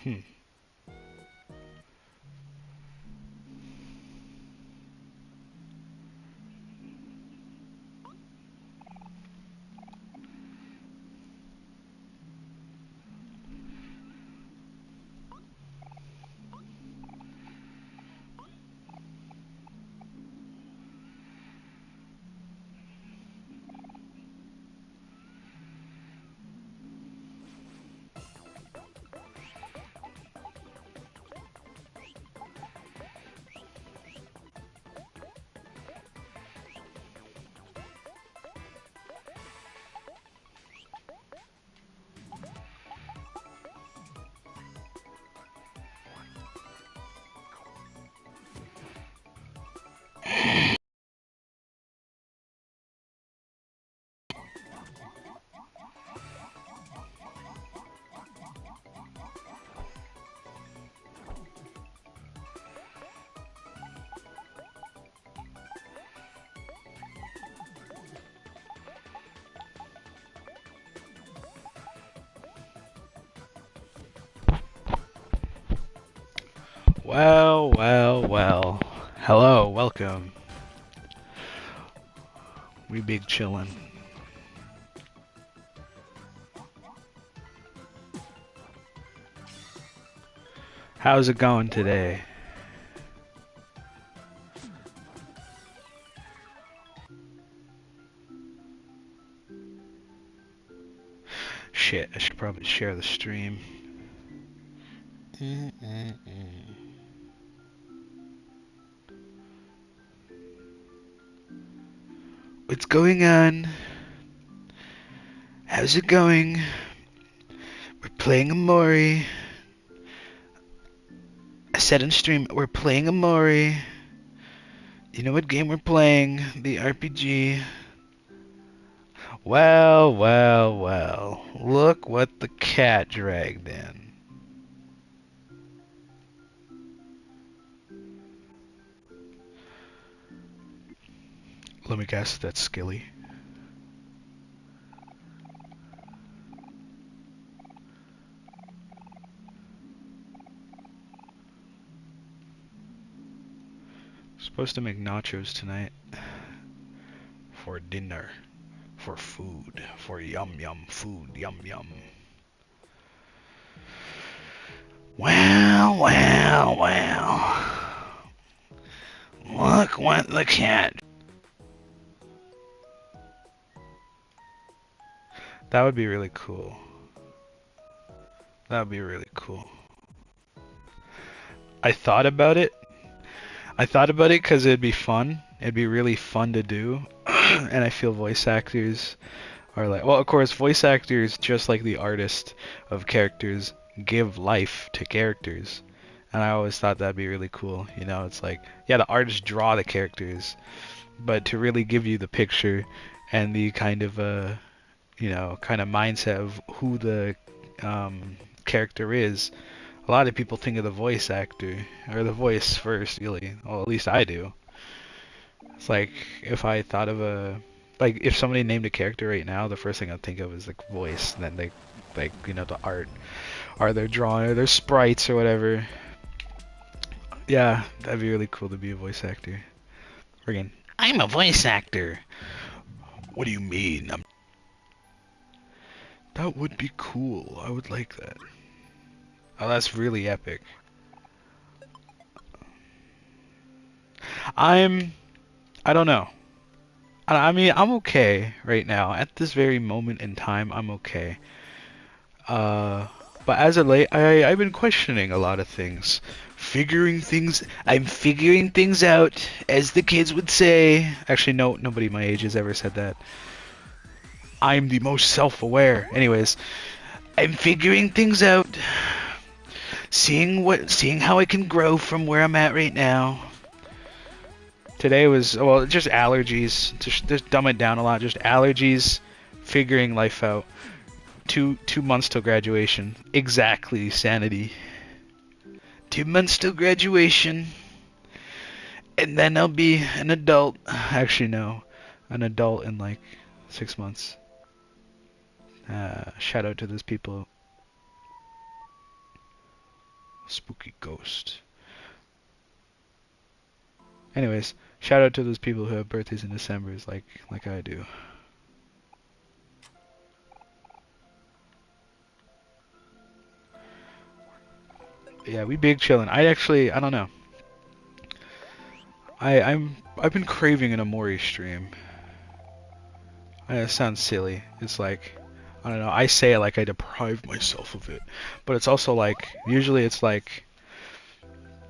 Hmm. Well, well, well. Hello, welcome. We big chillin'. How's it going today? Shit, I should probably share the stream. What's going on? How's it going? We're playing Amori. I said in stream, we're playing Amori. You know what game we're playing? The RPG. Well, well, well. Look what the cat dragged in. Let me guess, that's Skilly. Supposed to make nachos tonight. For dinner. For food. For yum yum food. Yum yum. Well, well, well. Look what the cat. That would be really cool. That would be really cool. I thought about it. I thought about it because it'd be fun. It'd be really fun to do. And I feel voice actors are like, well, of course, voice actors, just like the artist of characters, give life to characters. And I always thought that'd be really cool. You know, it's like, yeah, the artists draw the characters, but to really give you the picture and the kind of kind of mindset of who the character is. A lot of people think of the voice actor or the voice first, really. Well, at least I do. It's like if I thought of like if somebody named a character right now, the first thing I'd think of is the voice, and then they like the art or their drawing or their sprites or whatever. Yeah, that'd be really cool to be a voice actor. Friggin', I'm a voice actor. What do you mean? That would be cool. I would like that. Oh, that's really epic. I'm. I don't know. I mean, I'm okay right now. At this very moment in time, I'm okay. Uh, but as of late, I've been questioning a lot of things, I'm figuring things out, as the kids would say. Actually, no, nobody my age has ever said that. I'm the most self-aware. Anyways, I'm figuring things out, seeing how I can grow from where I'm at right now. Today was, well, just allergies. Just dumb it down a lot. Just allergies, figuring life out. Two months till graduation. Exactly, sanity. 2 months till graduation, and then I'll be an adult. Actually, no, an adult in like 6 months. Shout out to those people. Spooky ghost. Anyways, shout out to those people who have birthdays in December, like I do. Yeah, we big chillin'. I don't know. I've been craving an Amori stream. It sounds silly. It's like, I don't know. I say it like I deprive myself of it, but it's also like usually it's like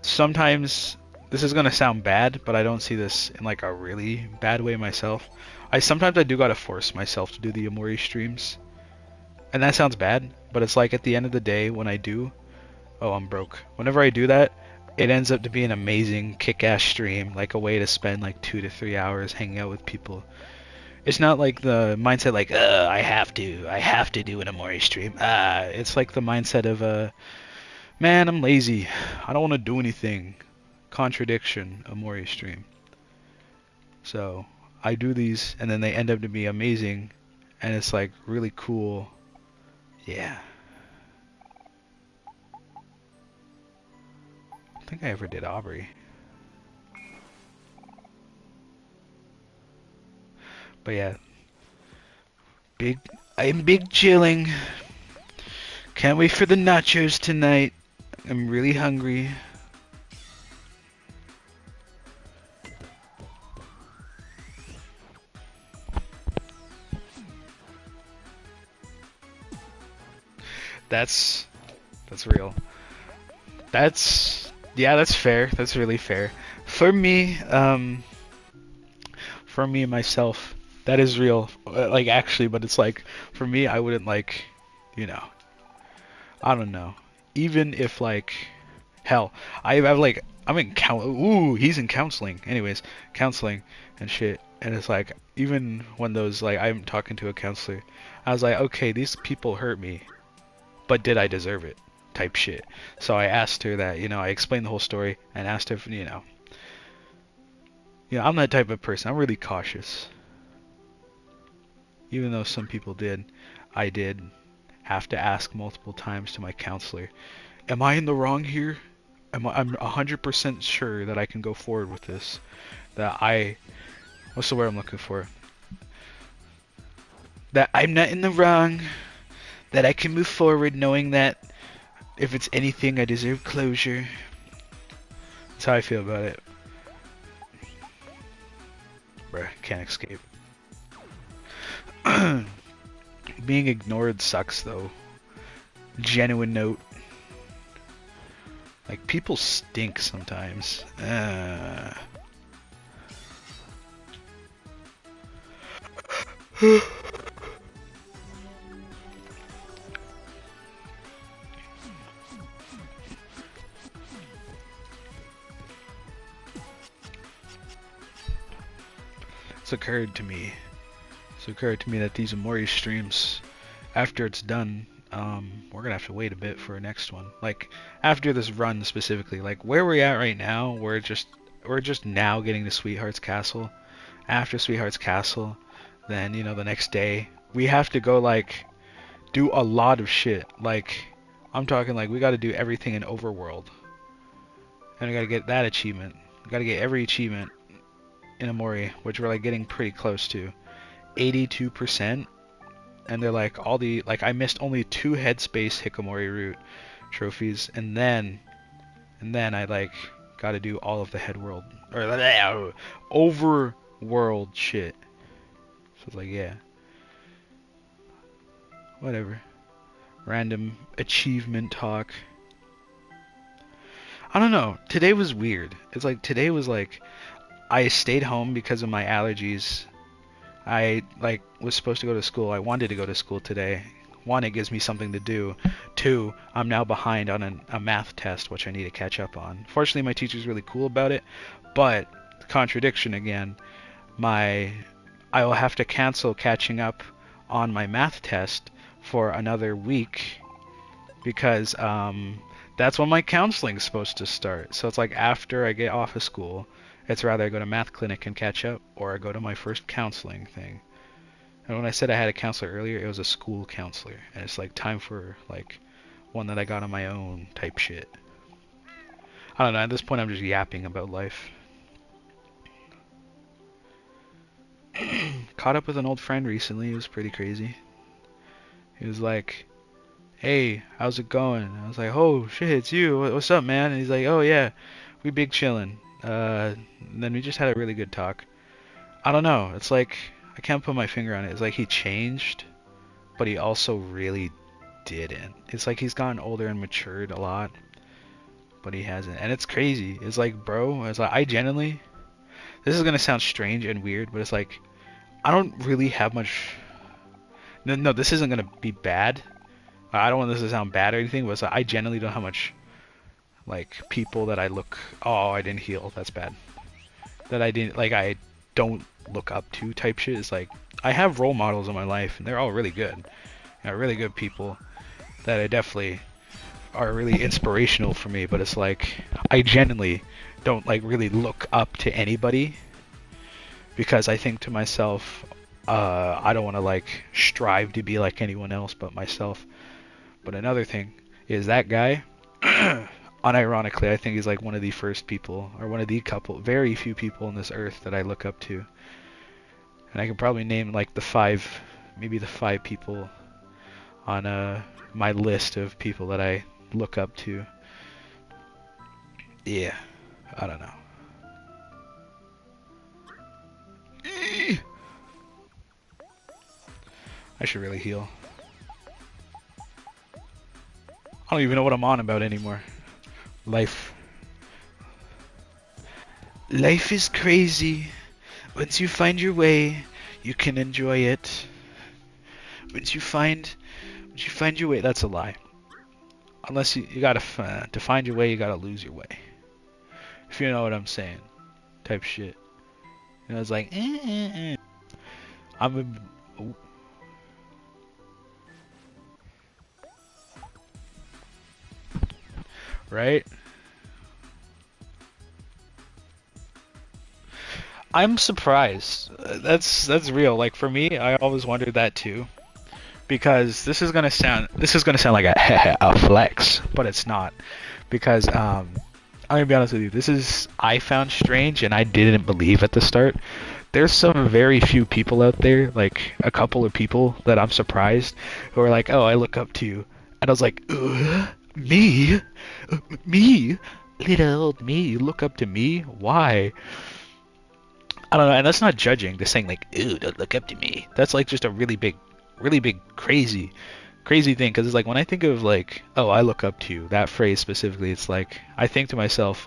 sometimes this is gonna sound bad, but I don't see this in like a really bad way myself. Sometimes I do gotta force myself to do the Amori streams, and that sounds bad, but it's like at the end of the day when I do, oh, I'm broke. Whenever I do that, it ends up to be an amazing kick-ass stream, like a way to spend like 2 to 3 hours hanging out with people. It's not like the mindset like, I have to do an Amori stream. It's like the mindset of, man, I'm lazy. I don't want to do anything. Contradiction, Amori stream. So I do these, and then they end up to be amazing, and it's like really cool. Yeah. I don't think I ever did Aubrey. But yeah, I'm big chilling. Can't wait for the nachos tonight. I'm really hungry. That's real. Yeah, that's fair. That's really fair. For me, myself, that is real. Like actually, but it's like for me, I wouldn't like, you know, I don't know. Even if like, hell, I've like I'm in ooh, he's in counseling. Anyways, counseling and shit. And it's like even when those like I'm talking to a counselor, I was like, okay, these people hurt me, but did I deserve it? Type shit. So I asked her that, I explained the whole story and asked her if, I'm that type of person. I'm really cautious. Even though some people did, I did have to ask multiple times to my counselor, am I in the wrong here? I'm 100% sure that I can go forward with this. What's the word I'm looking for? That I'm not in the wrong. That I can move forward knowing that if it's anything, I deserve closure. That's how I feel about it. Bruh, can't escape. Being ignored sucks though. Genuine note. Like, people stink sometimes. It's occurred to me that these Amori streams, after it's done, we're gonna have to wait a bit for a next one. Like after this run specifically, like where we're at right now, we're just now getting to Sweetheart's Castle. After Sweetheart's Castle, then the next day we have to go like do a lot of shit. Like I'm talking like we got to do everything in Overworld, and we got to get that achievement. We got to get every achievement in Amori, which we're like getting pretty close to. 82%, and they're like all the like I missed only 2 Headspace Hikomori route trophies, and then I like got to do all of the headworld or overworld shit. So it's like, yeah, whatever. Random achievement talk. I don't know. Today was weird. It's like today was like I stayed home because of my allergies. I like was supposed to go to school. I wanted to go to school today. 1, it gives me something to do. 2, I'm now behind on a math test, which I need to catch up on. Fortunately, my teacher's really cool about it, but contradiction again. I will have to cancel catching up on my math test for another week because that's when my counseling's supposed to start. So it's like after I get off of school, it's rather I go to math clinic and catch up, or I go to my first counseling thing. And when I said I had a counselor earlier, it was a school counselor, and it's like time for like one that I got on my own type shit. I don't know. At this point, I'm just yapping about life. Caught up with an old friend recently. It was pretty crazy. He was like, "Hey, how's it going?" I was like, "Oh shit, it's you. What's up, man?" And he's like, "Oh yeah, we big chillin'." And then we just had a really good talk. I don't know. It's like I can't put my finger on it. It's like he changed, but he also really didn't. It's like he's gotten older and matured a lot, but he hasn't. And it's crazy. It's like, bro, it's like I genuinely. This is gonna sound strange and weird, but it's like I don't really have much. No, no, this isn't gonna be bad. I don't want this to sound bad or anything, but it's like, I genuinely don't have much like people that I look. Oh, I didn't heal. That's bad. That I didn't like. I don't look up to type shit. It's like I have role models in my life, and they're all really good. Really good people that I definitely are really inspirational for me. But it's like I genuinely don't like really look up to anybody because I think to myself, I don't want to like strive to be like anyone else but myself. But another thing is that guy, unironically, I think he's like one of the first people, or one of the very few people on this earth that I look up to. And I can probably name like maybe the five people on my list of people that I look up to. Yeah, I don't know. I should really heal. I don't even know what I'm on about anymore. Life. Life is crazy. Once you find your way, you can enjoy it. Once you find your way, that's a lie. Unless you gotta to find your way, you gotta lose your way. If you know what I'm saying, type shit. And I was like, I'm a, right? I'm surprised. That's real. Like for me, I always wondered that too. Because this is gonna sound like a flex, but it's not. Because I'm gonna be honest with you, this is I found strange and I didn't believe at the start. There's some very few people out there, like a couple of people that I'm surprised who are like, "Oh, I look up to you," and I was like, "Me, me, little old me, you look up to me? Why?" I don't know, and that's not judging. They're saying like, "Ooh, don't look up to me." That's like just a really big, crazy thing. Because it's like when I think of like, "Oh, I look up to you," that phrase specifically, it's like I think to myself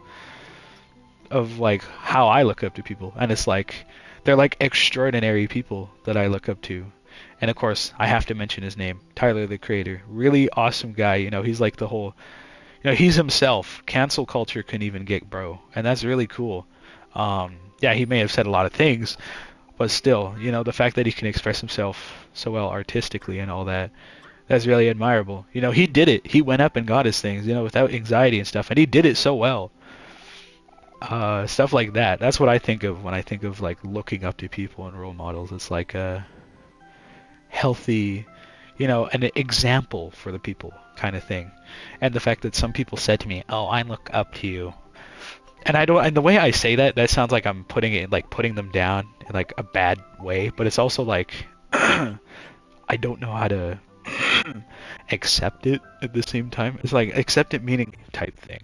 of like how I look up to people, and it's like they're like extraordinary people that I look up to. And of course, I have to mention his name, Tyler the Creator. Really awesome guy. You know, he's like the whole, he's himself. Cancel culture couldn't even get bro, and that's really cool. Yeah, he may have said a lot of things, but still, the fact that he can express himself so well artistically and all that, that's really admirable. He did it. He went up and got his things, without anxiety and stuff, and he did it so well. Stuff like that. That's what I think of when I think of like looking up to people and role models. It's like a healthy, an example for the people kind of thing. And the fact that some people said to me, "Oh, I look up to you." And I don't, and the way I say that, that sounds like I'm putting it like putting them down in like a bad way, but it's also like I don't know how to accept it at the same time. It's like accept it meaning type thing.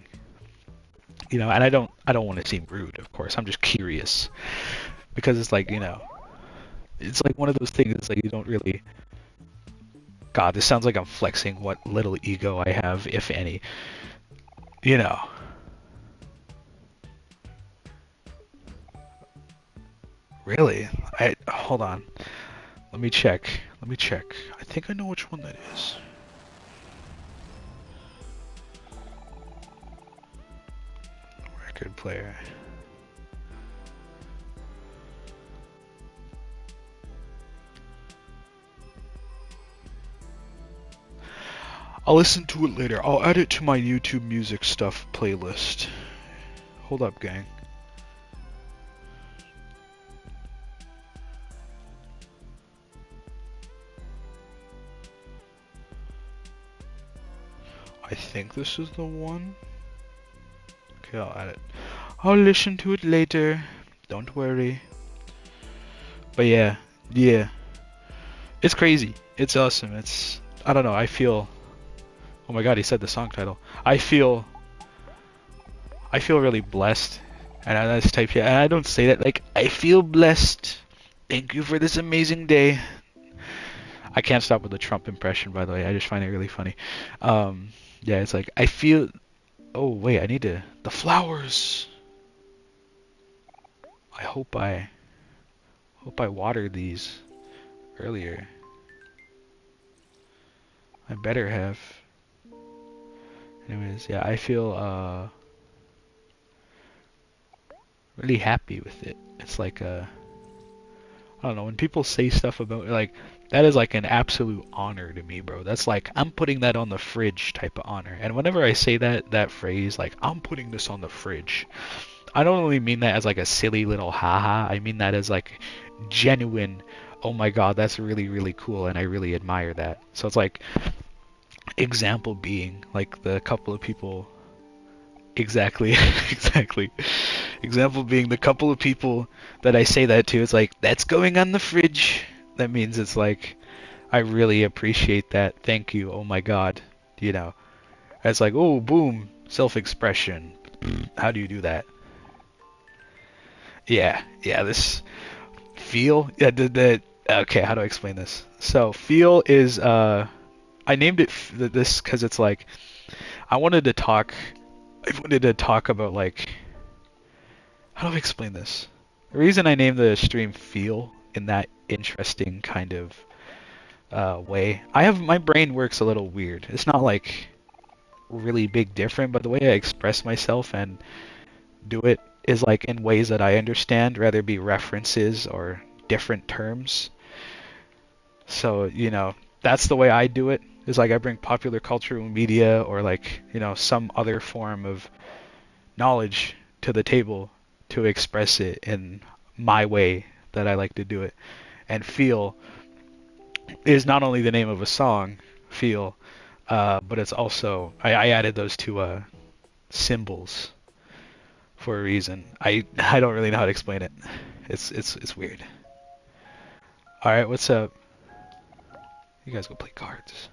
And I don't want to seem rude, of course. I'm just curious because it's like, it's like one of those things. It's like you don't really. God, this sounds like I'm flexing what little ego I have, if any. You know. Really? Hold on. Let me check. I think I know which one that is. Record player. I'll listen to it later. I'll add it to my YouTube music stuff playlist. Hold up, gang. I think this is the one. Okay, I'll add it. I'll listen to it later. Don't worry. But yeah, yeah. It's crazy. It's awesome. It's I don't know. I feel. Oh my God, he said the song title. I feel. I feel really blessed. And I just type here. And I don't say that like I feel blessed. Thank you for this amazing day. I can't stop with the Trump impression, by the way. I just find it really funny. Yeah, it's like I feel. Oh wait, I need to. The flowers. I hope I watered these earlier. I better have. Anyways, yeah, I feel really happy with it. It's like I don't know, when people say stuff about like that is like an absolute honor to me, bro. That's like I'm putting that on the fridge type of honor. And whenever I say that phrase, like I'm putting this on the fridge, I don't really mean that as like a silly little haha. I mean that as like genuine, oh my God, that's really, really cool and I really admire that. So it's like example being like the couple of people exactly exactly example being the couple of people that I say that to, it's like that's going on the fridge. That means it's like I really appreciate that. Thank you. Oh my God. You know. It's like, oh boom, self-expression. How do you do that? Yeah, yeah, this feel yeah the okay, how do I explain this? So feel is I named it this because it's like I wanted to talk about like how do I explain this? The reason I named the stream Feel in that interesting kind of way, I have my brain works a little weird. It's not like really big different, but the way I express myself and do it is like in ways that I understand, rather be references or different terms. So, you know, that's the way I do it. Is like I bring popular culture and media or like, you know, some other form of knowledge to the table to express it in my way that I like to do it. And Feel is not only the name of a song, Feel, but it's also I added those two symbols for a reason. I don't really know how to explain it. It's weird. All right, what's up? You guys go play cards.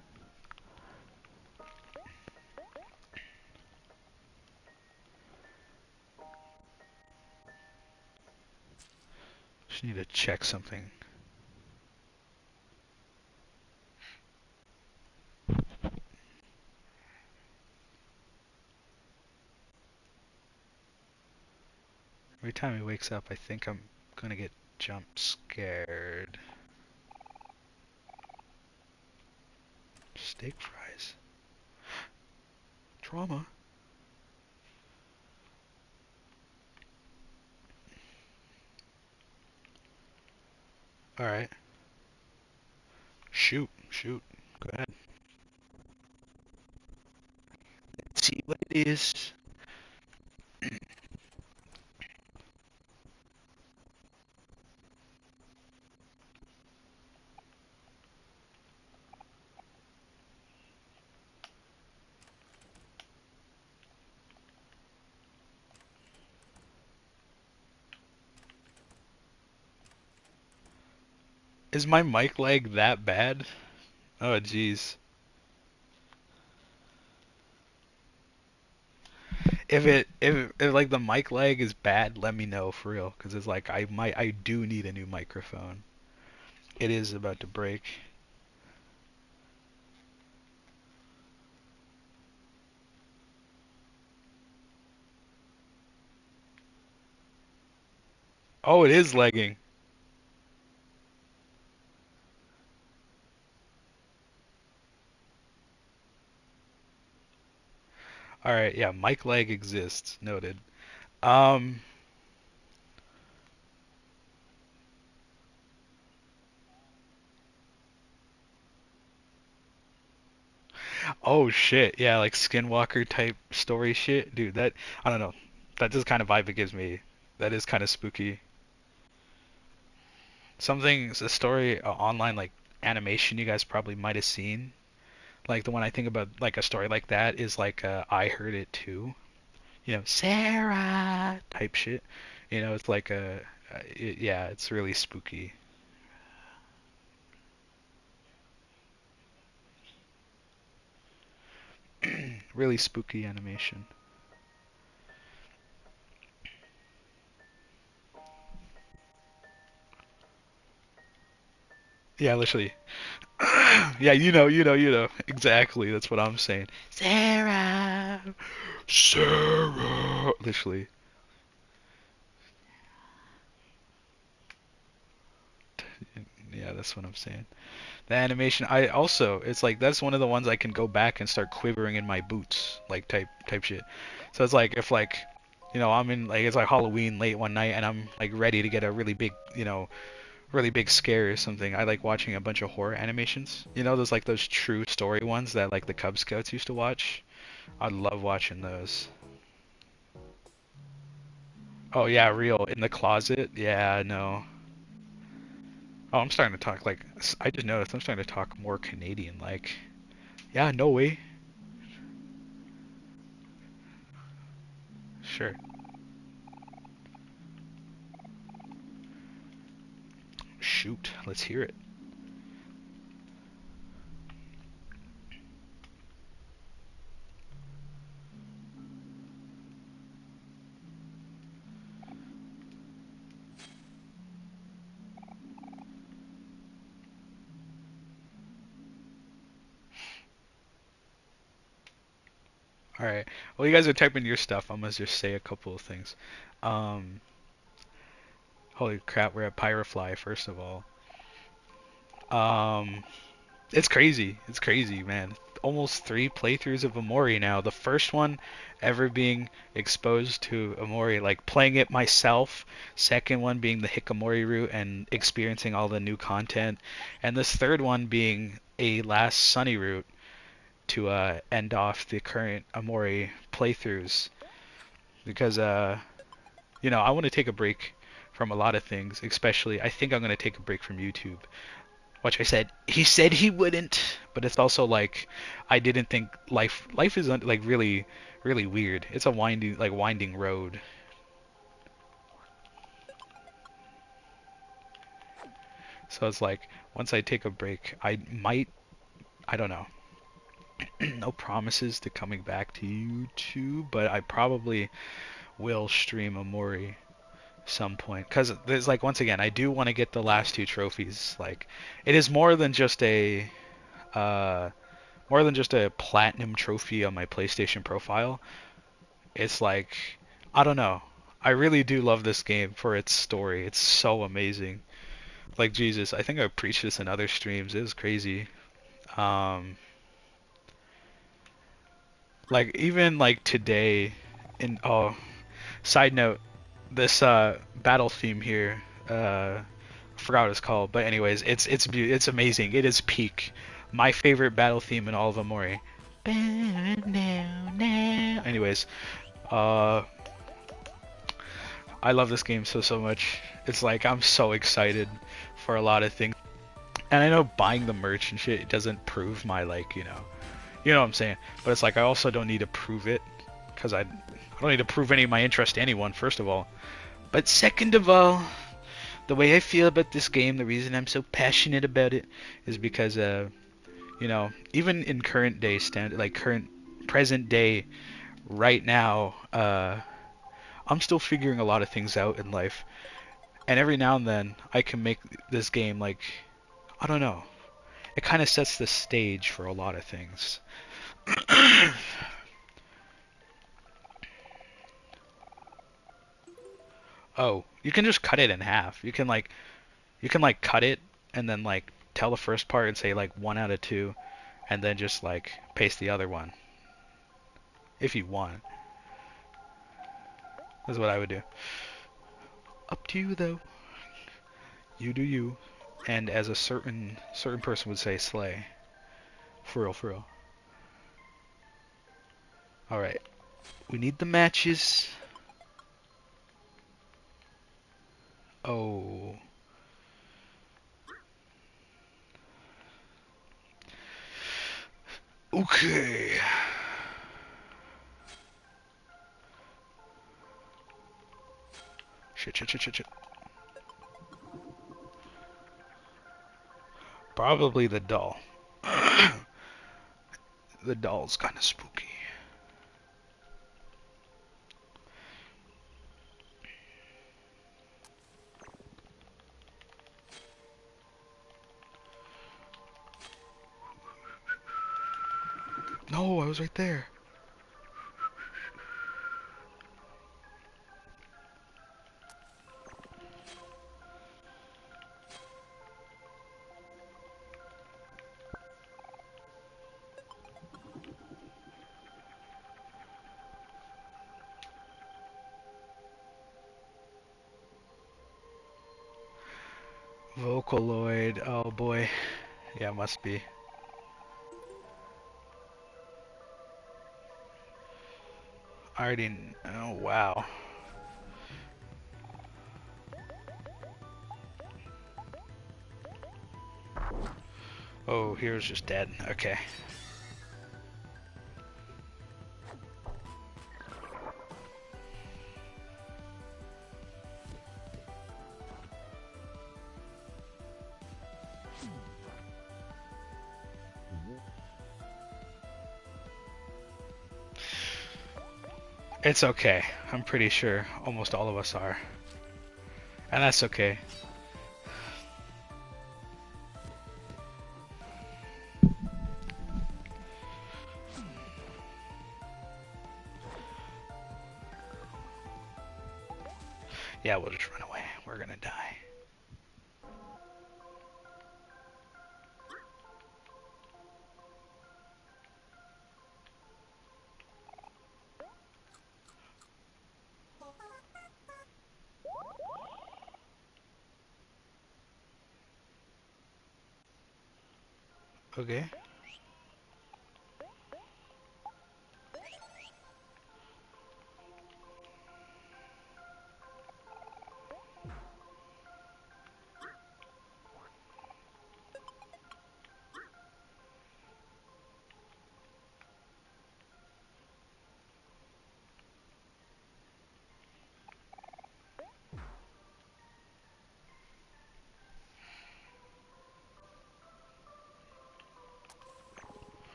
Just need to check something. Every time he wakes up, I think I'm gonna get jump scared. Steak fries. Drama. All right. Shoot, shoot. Go ahead. Let's see what it is. Is my mic lag that bad? Oh, jeez. If like the mic lag is bad, let me know for real, because it's like I do need a new microphone. It is about to break. Oh, it is lagging. All right, yeah, mic lag exists. Noted. Um. Oh shit. Yeah, like Skinwalker type story shit, dude. That I don't know. That just kind of vibe it gives me. That is kind of spooky. A story, online like animation you guys probably might have seen. Like the one I think about, like a story like that is like I Heard It Too. Sarah type shit. It's like yeah, it's really spooky. Really spooky animation. Yeah, literally. Yeah, exactly. That's what I'm saying. Sarah, Sarah. Literally. Yeah, that's what I'm saying. The animation, it's like that's one of the ones I can go back and start quivering in my boots, like type shit. So it's like if like, I'm in like it's like Halloween late one night and I'm like ready to get a really big, really big scare or something. I like watching a bunch of horror animations. Those like those true story ones that like the Cub Scouts used to watch. I love watching those. Oh yeah, real in the closet. Yeah, no. Oh, I'm starting to talk like I just noticed I'm starting to talk more Canadian like. Yeah, no way. Sure. Shoot, let's hear it. All right. Well, you guys are typing your stuff. I'm gonna just say a couple of things. Um, Holy crap, we're at Pyrofly first of all. Um, it's crazy. It's crazy, man. Almost 3 playthroughs of Amori now. The first one ever being exposed to Amori, like playing it myself. Second one being the Hikamori route and experiencing all the new content. And this third one being a Last Sunny route to end off the current Amori playthroughs. Because I want to take a break from a lot of things, especially I think I'm going to take a break from YouTube. Which I said he said he wouldn't, but it's also like I didn't think life is like really weird. It's a winding road. So it's like once I take a break, I don't know. No promises to coming back to YouTube, but I probably will stream Amori some point because there's like once again I do want to get the last 2 trophies. Like it is uh more than just a platinum trophy on my PlayStation profile. It's like I don't know. I really do love this game for its story. It's so amazing. Like Jesus, I think I preached this in other streams. It was crazy. Um like even like today in side note, this battle theme here I forgot what it's called, but anyways, it's amazing. It is peak. My favorite battle theme in all of Amori. Anyways, uh, I love this game so much. It's like I'm so excited for a lot of things, and I know buying the merch and shit doesn't prove my like you know what I'm saying. But it's like I also don't need to prove it because I don't need to prove any of my interest to anyone. First of all, but second of all, the way I feel about this game, the reason I'm so passionate about it, is because even in current day like current present day, right now, I'm still figuring a lot of things out in life, and every now and then I can make this game like I don't know. It kind of sets the stage for a lot of things. Oh, you can just cut it in half. You can like cut it and then like tell the first part and say like 1 out of 2, and then just like paste the other one if you want. That's what I would do. Up to you though. You do you. And as a certain person would say, slay. For real, for real. All right. We need the matches. Oh. Okay. Shit, shit, shit, shit, shit. Probably the doll. The doll's kind of spooky. No, I was right there. Vocaloid. Oh boy. Yeah, must be. I already. Oh wow. Oh, hero's just dead. Okay. It's okay. I'm pretty sure almost all of us are. And that's okay. Yeah, we'll just run away. We're gonna die. Okay.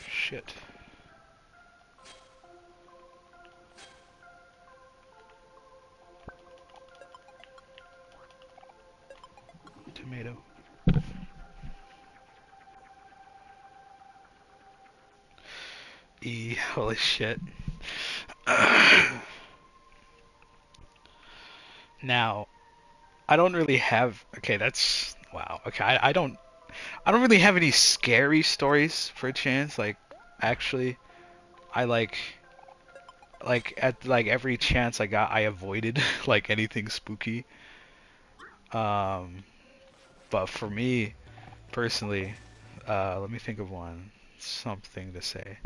Shit. Tomato. E. Holy shit. Now, I don't really have. Okay, that's wow. Okay, I don't really have any scary stories for a chance. Like, actually, I at like every chance I got, I avoided like anything spooky. Um, but for me personally, let me think of one. Something to say.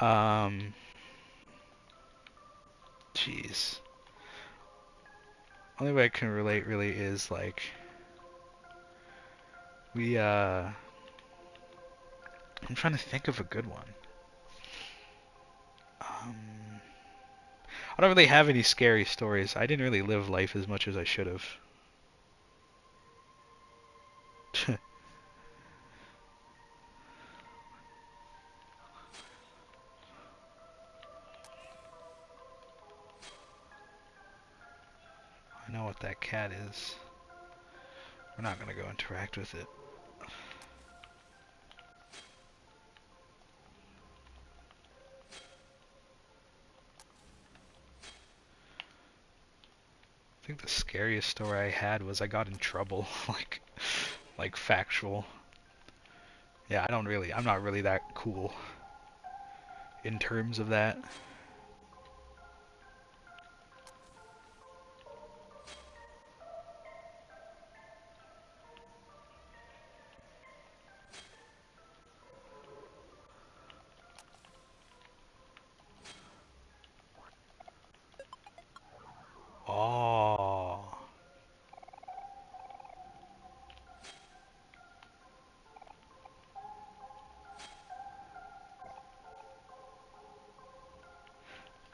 Um, jeez. Only way I can relate really is like we I'm trying to think of a good one. Um, I don't really have any scary stories. I didn't really live life as much as I should have. I know what that cat is. We're not gonna go interact with it. I think the scariest story I had was I got in trouble, like factual. Yeah, I'm not really that cool in terms of that. Oh,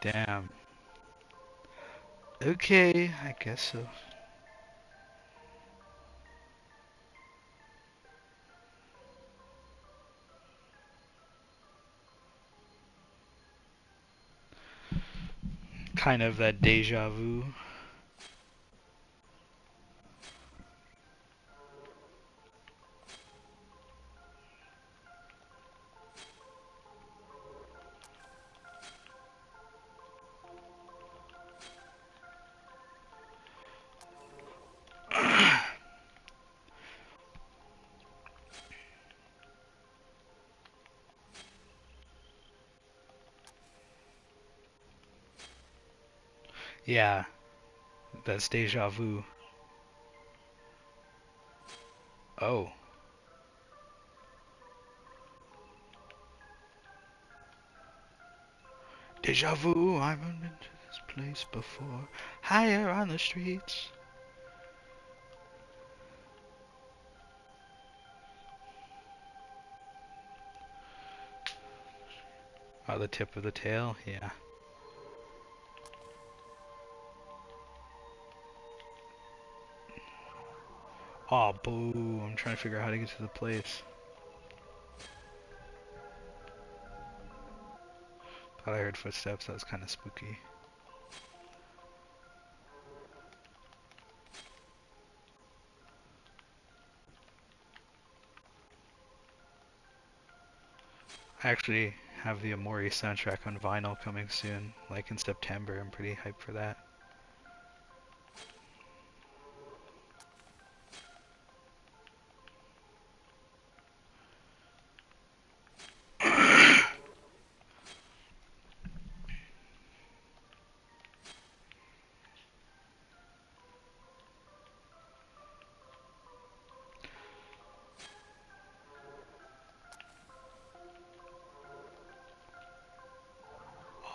damn. Okay, I guess so. Kind of that deja vu. Yeah, that's deja vu. Oh. Deja vu, I've been to this place before. Higher on the streets. Oh, the tip of the tail? Yeah. Oh, boo. I'm trying to figure out how to get to the place. Thought I heard footsteps. That was kind of spooky. I actually have the Amori soundtrack on vinyl coming soon, like in September. I'm pretty hyped for that.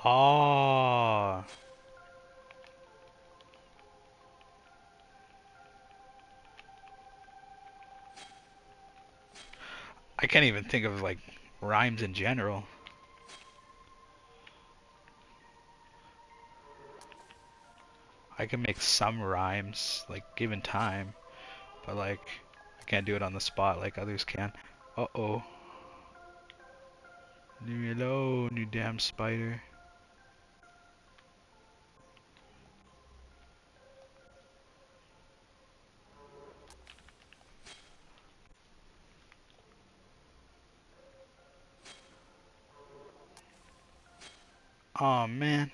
Oh, I can't even think of like rhymes in general. I can make some rhymes, like given time, but like I can't do it on the spot like others can. Uh-oh. Leave me alone, you damn spider. Oh man.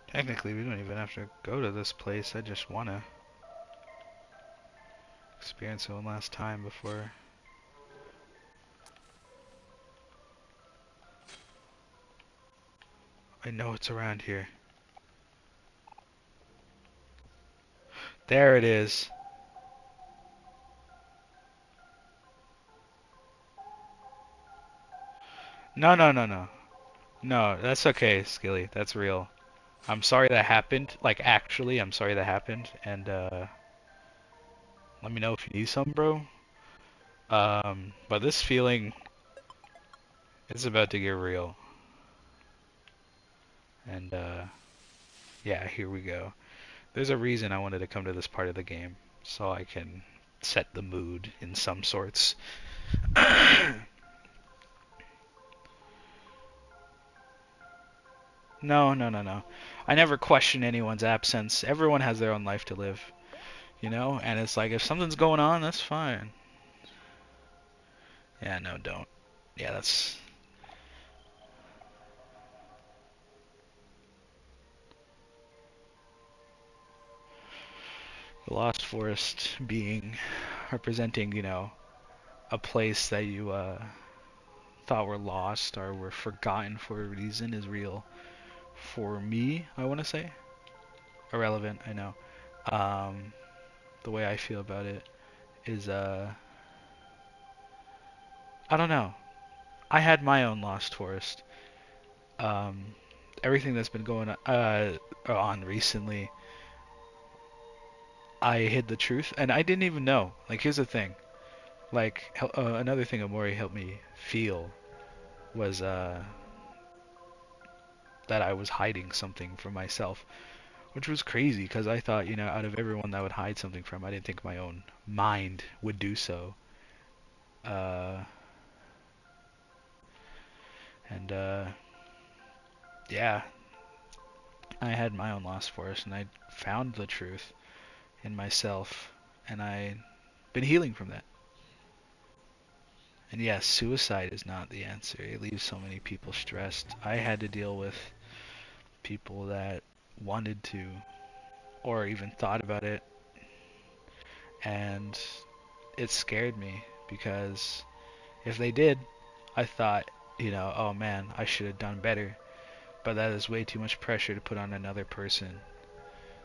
Technically, we don't even have to go to this place. I just want to experience it one last time before. I know it's around here. There it is. No, no, no, no. No, that's okay, Skilly. That's real. I'm sorry that happened. Like, actually, I'm sorry that happened. And, let me know if you need some, bro. But this feeling is about to get real. And, yeah, here we go. There's a reason I wanted to come to this part of the game. So I can set the mood in some sorts. No, no, no, no. I never question anyone's absence. Everyone has their own life to live, you know? And it's like, if something's going on, that's fine. Yeah, no, don't. Yeah, that's... The Lost Forest being, representing, you know, a place that you, thought were lost or were forgotten for a reason is real. For me, I want to say. Irrelevant, I know. Um, the way I feel about it is, I don't know. I had my own Lost Forest. Um, everything that's been going on recently, I hid the truth, and I didn't even know. Like, here's the thing. Like, another thing Amori helped me feel. was that I was hiding something from myself, which was crazy because I thought, out of everyone that would hide something from, I didn't think my own mind would do so. Uh, and yeah, I had my own lost forest, and I found the truth in myself, and I've been healing from that. And yes, suicide is not the answer. It leaves so many people stressed. I had to deal with people that wanted to, or even thought about it, and it scared me because if they did, I thought, oh man, I should have done better. But that is way too much pressure to put on another person.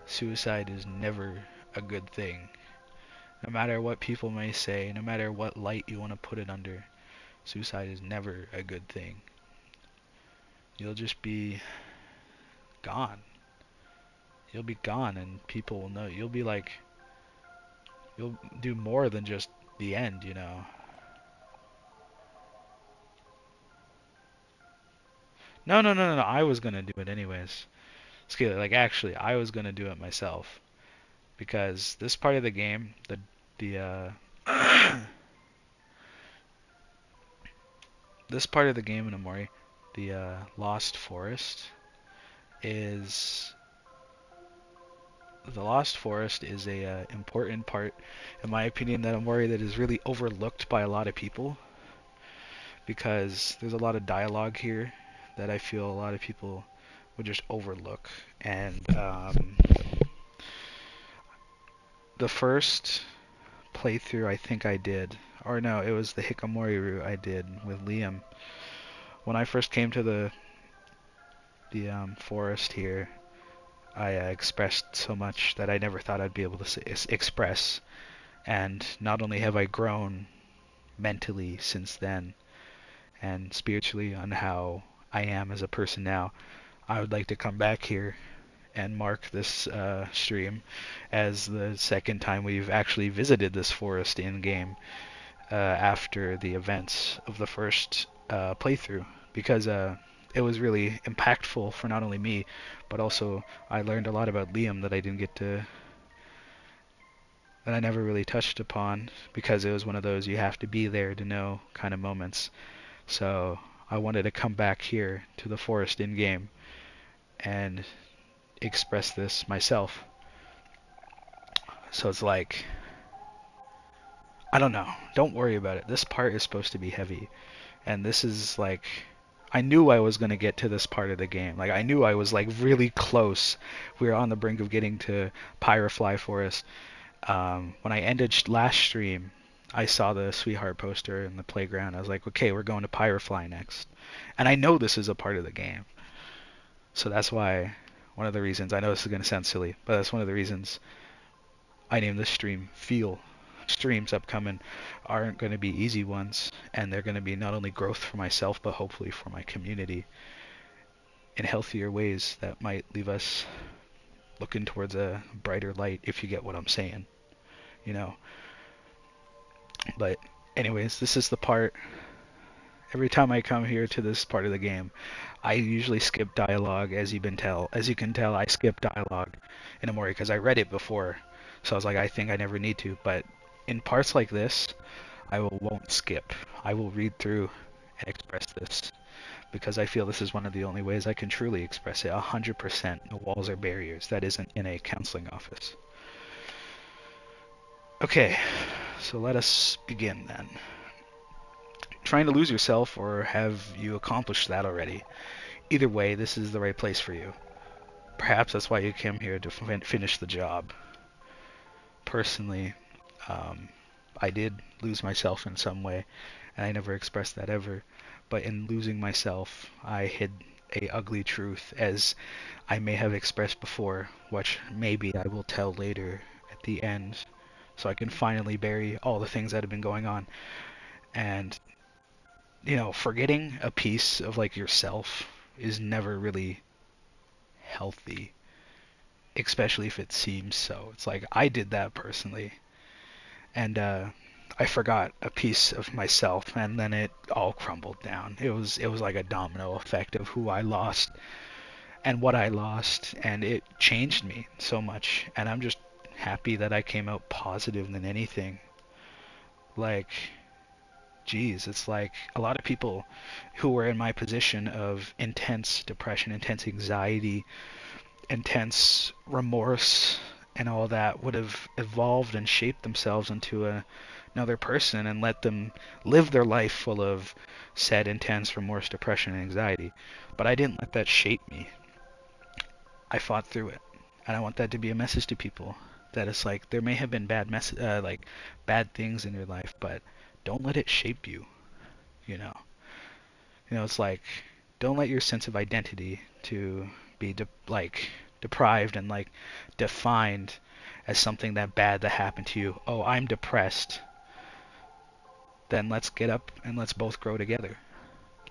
Suicide is never a good thing. No matter what people may say, no matter what light you want to put it under, suicide is never a good thing. You'll just be gone. You'll be gone and people will know. You'll be like, you'll do more than just the end. No, no, no, no, no. I was gonna do it anyways. Scalar, like actually, I was gonna do it myself because this part of the game, the this part of the game in Omori, the Lost Forest, is the Lost Forest is a important part, in my opinion, that Omori that is really overlooked by a lot of people because there's a lot of dialogue here that I feel a lot of people would just overlook. And the first playthrough I think I did, or no, it was the Hikamori route I did with Liam. When I first came to the forest here, I expressed so much that I never thought I'd be able to express. And not only have I grown mentally since then and spiritually on how I am as a person now, I would like to come back here and mark this stream as the second time we've actually visited this forest in game after the events of the first playthrough, because it was really impactful for not only me, but also I learned a lot about Liam that I never really touched upon because it was one of those you have to be there to know kind of moments. So I wanted to come back here to the forest in game and express this myself. So it's like, I don't know. Don't worry about it. This part is supposed to be heavy. And this is like, I knew I was going to get to this part of the game. Like, I knew I was like really close. We were on the brink of getting to Pyrofly Forest. When I ended last stream, I saw the Sweetheart poster in the playground. I was like, okay, we're going to Pyrofly next. And I know this is a part of the game. So that's why, one of the reasons, I know this is going to sound silly, but that's one of the reasons I named this stream Feel. Streams upcoming aren't going to be easy ones, and they're going to be not only growth for myself, but hopefully for my community in healthier ways that might leave us looking towards a brighter light, if you get what I'm saying, you know. But anyways, this is the part. Every time I come here to this part of the game, I usually skip dialogue. As you can tell, I skip dialogue in Omori because I read it before. So I was like, I think I never need to. But in parts like this, won't skip. I will read through and express this because I feel this is one of the only ways I can truly express it 100%. No walls or barriers. That isn't in a counseling office. Okay, so let us begin then. Trying to lose yourself, or have you accomplished that already? Either way, this is the right place for you. Perhaps that's why you came here to finish the job. Personally, I did lose myself in some way, and I never expressed that ever. But in losing myself, I hid a ugly truth, as I may have expressed before, which maybe I will tell later at the end, so I can finally bury all the things that have been going on. And forgetting a piece of like yourself is never really healthy, especially if it seems so. It's like I did that personally, and I forgot a piece of myself, and then it all crumbled down. It was like a domino effect of who I lost and what I lost, and it changed me so much. And I'm just happy that I came out positive than anything. Like, geez, it's like a lot of people who were in my position of intense depression, intense anxiety, intense remorse, and all that would have evolved and shaped themselves into another person and let them live their life full of sad, intense remorse, depression, and anxiety. But I didn't let that shape me. I fought through it, and I want that to be a message to people. That it's like there may have been like bad things in your life, but don't let it shape you. You know, it's like don't let your sense of identity to be like deprived and like defined as something that bad that happened to you. Oh, I'm depressed. Then let's get up and let's both grow together.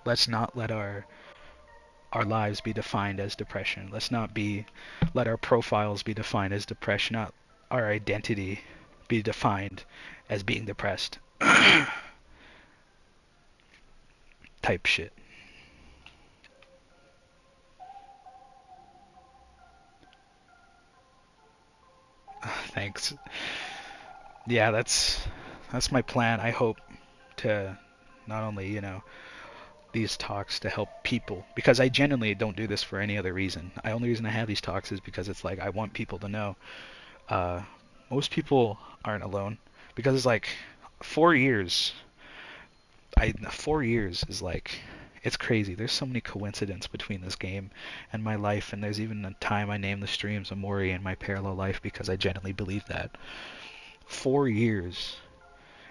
Let's not let our lives be defined as depression. Let's not be let our profiles be defined as depression, not our identity be defined as being depressed. Type shit. Thanks. Yeah, that's my plan. I hope to not only, these talks to help people because I genuinely don't do this for any other reason. The only reason I have these talks is because it's like I want people to know uh, most people aren't alone because it's like 4 years. 4 years is like it's crazy. There's so many coincidences between this game and my life, and there's even a time I named the streams Amori in my parallel life because I genuinely believe that. 4 years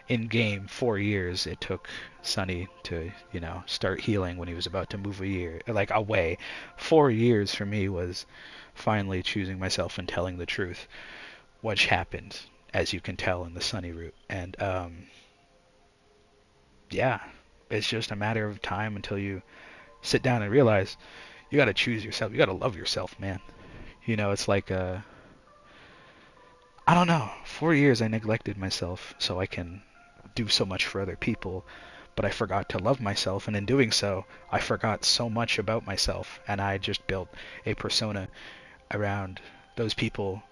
in game 4 years it took Sonny to, start healing when he was about to move a year like away. 4 years for me was finally choosing myself and telling the truth, which happened as you can tell in the Sonny route. And yeah, it's just a matter of time until you sit down and realize you got to choose yourself. You got to love yourself, man. It's like I don't know. 4 years I neglected myself so I can do so much for other people, but I forgot to love myself, and in doing so, I forgot so much about myself, and I just built a persona around those people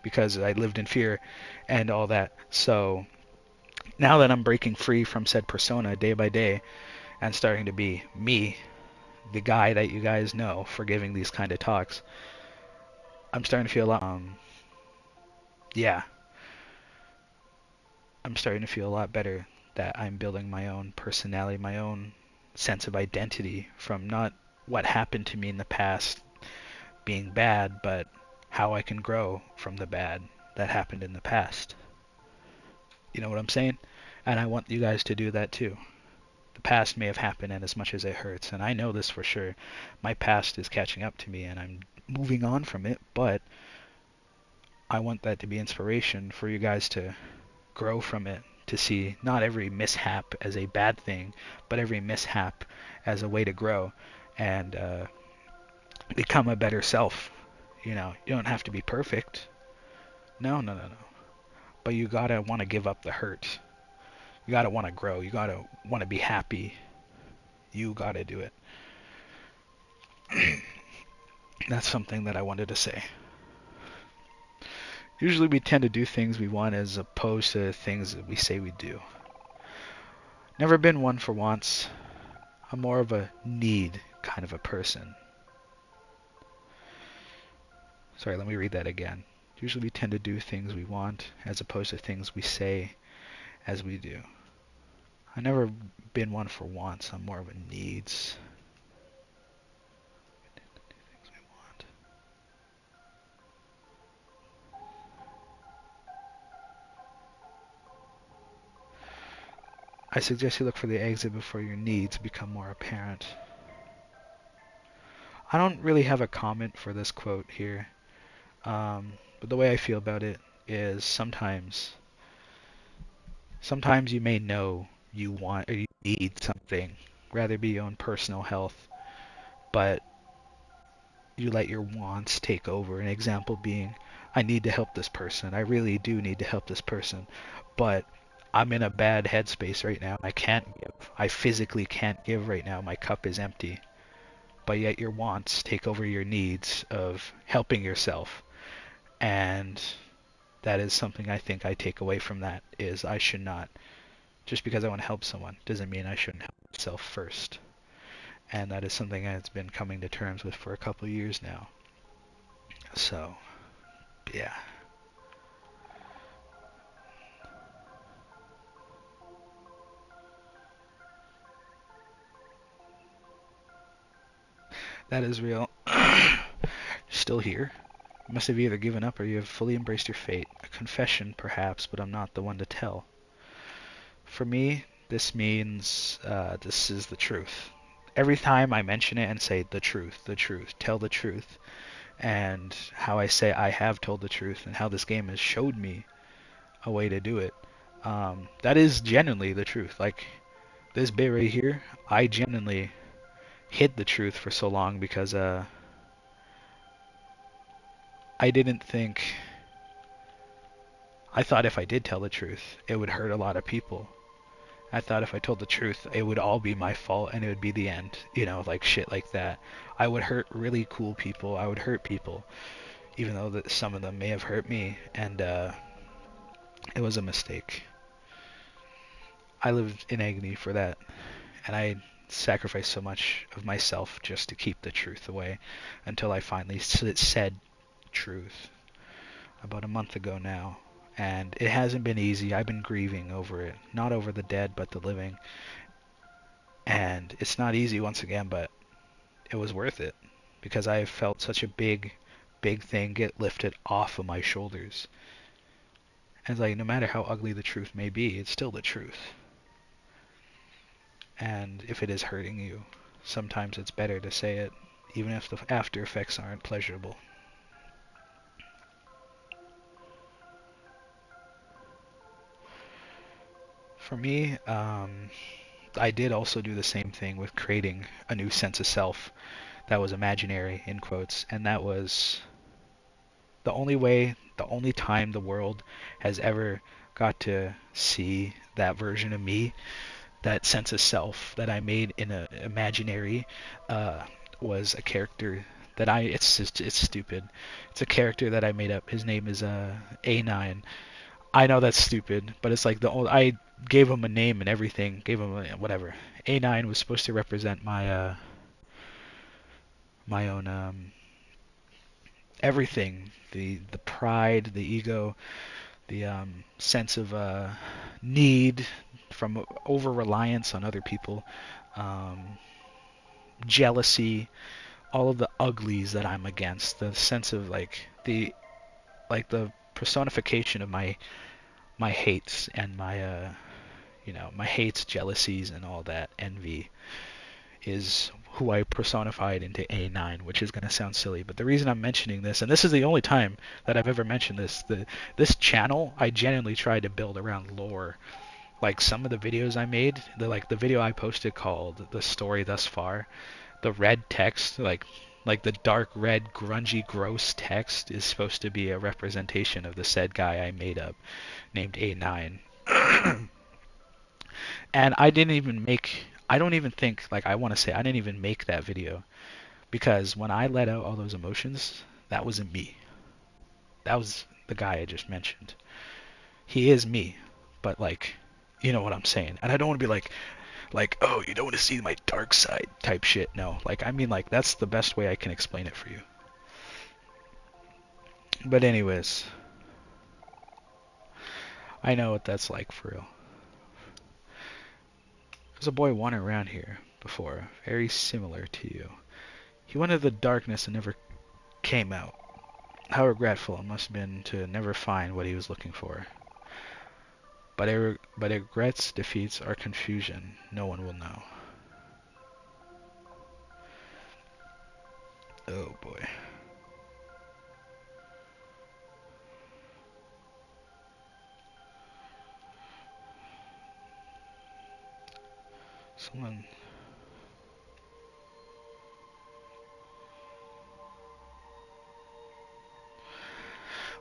because I lived in fear and all that. So now that I'm breaking free from said persona day by day and starting to be me, the guy that you guys know for giving these kind of talks, I'm starting to feel a lot, yeah, I'm starting to feel a lot better that I'm building my own personality, my own sense of identity from not what happened to me in the past being bad, but how I can grow from the bad that happened in the past. You know what I'm saying? And I want you guys to do that too. The past may have happened, and as much as it hurts, and I know this for sure, my past is catching up to me and I'm moving on from it, but I want that to be inspiration for you guys to grow from it, to see not every mishap as a bad thing, but every mishap as a way to grow and become a better self. You don't have to be perfect. No, no, no, no. But you gotta want to give up the hurt. You gotta want to grow. You gotta want to be happy. You gotta do it. That's something that I wanted to say. Usually we tend to do things we want as opposed to things that we say we do. Never been one for wants. I'm more of a need kind of a person. Sorry, let me read that again. Usually we tend to do things we want as opposed to things we say as we do. I've never been one for wants. I'm more of a needs. Things we want. I suggest you look for the exit before your needs become more apparent. I don't really have a comment for this quote here, but the way I feel about it is sometimes you may know you want or you need something, rather be your own personal health, but you let your wants take over. An example being, I need to help this person. I really do need to help this person. but I'm in a bad headspace right now. I can't give. I physically can't give right now. My cup is empty. But yet your wants take over your needs of helping yourself. And that is something I think I take away from that is I should not, just because I want to help someone doesn't mean I shouldn't help myself first. And that is something I've been coming to terms with for a couple of years now. So, yeah. That is real. Still here. You must have either given up or you have fully embraced your fate. A confession, perhaps, but I'm not the one to tell. For me, this means this is the truth. Every time I mention it and say the truth, tell the truth, and how I say I have told the truth, and how this game has showed me a way to do it, that is genuinely the truth. Like, this bit right here, I genuinely hid the truth for so long because I didn't think. I thought if I did tell the truth, it would hurt a lot of people. I thought if I told the truth, it would all be my fault and it would be the end. You know, like shit like that. I would hurt really cool people. I would hurt people, even though that some of them may have hurt me. And it was a mistake. I lived in agony for that, and I sacrificed so much of myself just to keep the truth away until I finally said truth about a month ago now. And it hasn't been easy. I've been grieving over it. Not over the dead, but the living. And it's not easy once again, but it was worth it because I felt such a big, big thing get lifted off of my shoulders. And it's like, no matter how ugly the truth may be, it's still the truth. And if it is hurting you, sometimes it's better to say it, even if the after effects aren't pleasurable. For me, I did also do the same thing with creating a new sense of self that was imaginary, in quotes, and that was the only way, the only time the world has ever got to see that version of me, that sense of self that I made in a imaginary, was a character that it's stupid. It's a character that I made up. His name is A9. I know that's stupid, but it's like I gave him a name and everything. Gave him whatever. A9 was supposed to represent my own everything. The pride, the ego, the sense of need from over reliance on other people, um, jealousy, all of the uglies that I'm against. The sense of the personification of my hates and my my hates, jealousies, and all that envy is who I personified into A9, which is going to sound silly, but the reason I'm mentioning this, and this is the only time that I've ever mentioned this channel, I genuinely tried to build around lore. Like some of the videos I made, the video I posted called "The Story Thus Far," the red text, like the dark red, grungy, gross text, is supposed to be a representation of the said guy I made up, named A9. And I don't even think, like, I want to say, I didn't even make that video because when I let out all those emotions, that wasn't me. That was the guy I just mentioned. He is me, but like, you know what I'm saying. And I don't want to be like, oh, you don't want to see my dark side type shit. No, like, I mean, like, that's the best way I can explain it for you. But anyways, I know what that's like for real. There's a boy wandering around here before, very similar to you. He went into the darkness and never came out. How regretful it must have been to never find what he was looking for. But regrets, defeats, or confusion, no one will know. Oh boy. Someone...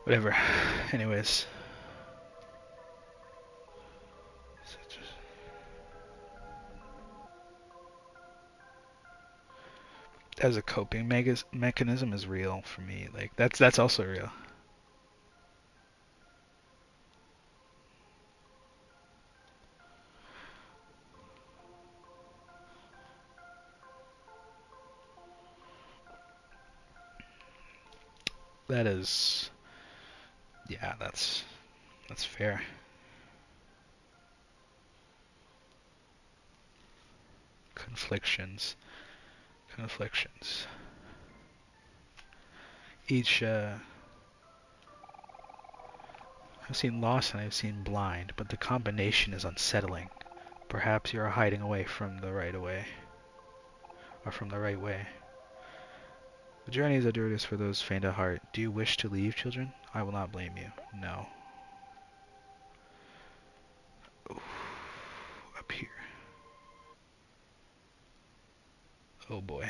Whatever. Anyways. as a coping mechanism is real for me. Like that's also real. That is, yeah, that's fair. Conflictions, conflictions. Each I've seen Lost and I've seen Blind, but the combination is unsettling. Perhaps you are hiding away from the right way, or from the right way. The journey is arduous for those faint of heart. Do you wish to leave, children? I will not blame you. No. Oof, up here. Oh boy.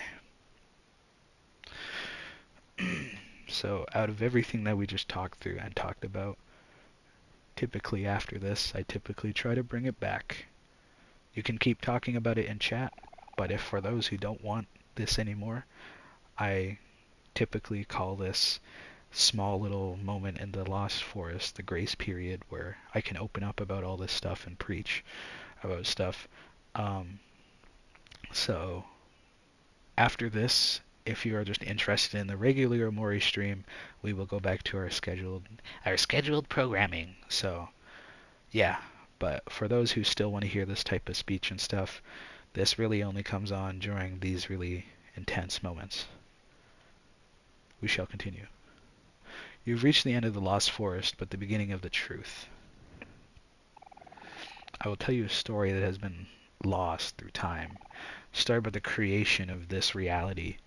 So, out of everything that we just talked through and talked about, typically after this, I typically try to bring it back. You can keep talking about it in chat, but if for those who don't want this anymore, I typically call this small little moment in the Lost Forest the grace period where I can open up about all this stuff and preach about stuff. Um, so after this, if you are just interested in the regular Omori stream, we will go back to our scheduled programming. So yeah, but for those who still want to hear this type of speech and stuff, this really only comes on during these really intense moments. We shall continue. You've reached the end of the Lost Forest, but the beginning of the truth. I will tell you a story that has been lost through time. Start with the creation of this reality.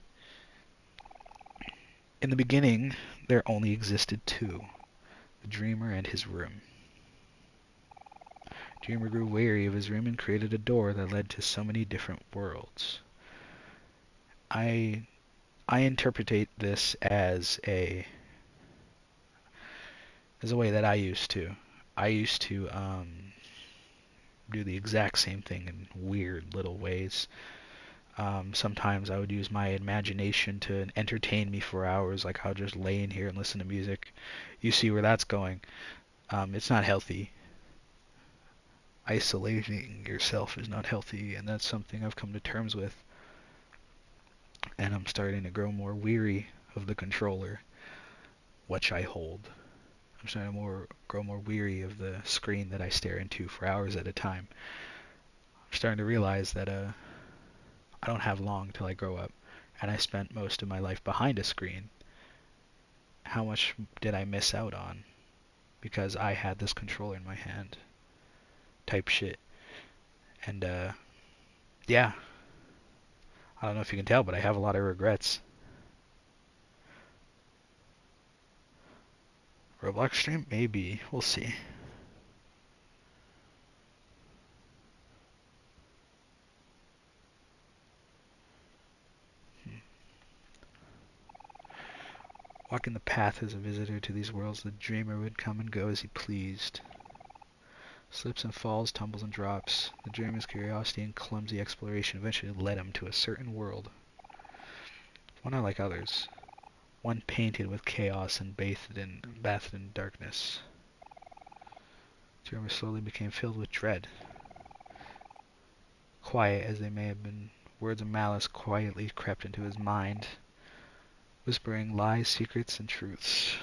In the beginning, there only existed two, the dreamer and his room. Dreamer grew weary of his room and created a door that led to so many different worlds. I interpretate this as a way that I used to. I used to do the exact same thing in weird little ways. Sometimes I would use my imagination to entertain me for hours, like I'll just lay in here and listen to music. You see where that's going. It's not healthy. Isolating yourself is not healthy, and that's something I've come to terms with. And I'm starting to grow more weary of the controller, which I hold. I'm starting to grow more weary of the screen that I stare into for hours at a time. I'm starting to realize that I don't have long till I grow up, and I spent most of my life behind a screen. How much did I miss out on because I had this controller in my hand? Type shit. And yeah, I don't know if you can tell, but I have a lot of regrets. Roblox stream? Maybe. We'll see. Walking the path as a visitor to these worlds, the dreamer would come and go as he pleased. Slips and falls, tumbles and drops. The dreamer's curiosity and clumsy exploration eventually led him to a certain world. One not like others. One painted with chaos and bathed in darkness. The dreamer slowly became filled with dread. Quiet as they may have been, words of malice quietly crept into his mind, whispering lies, secrets, and truths.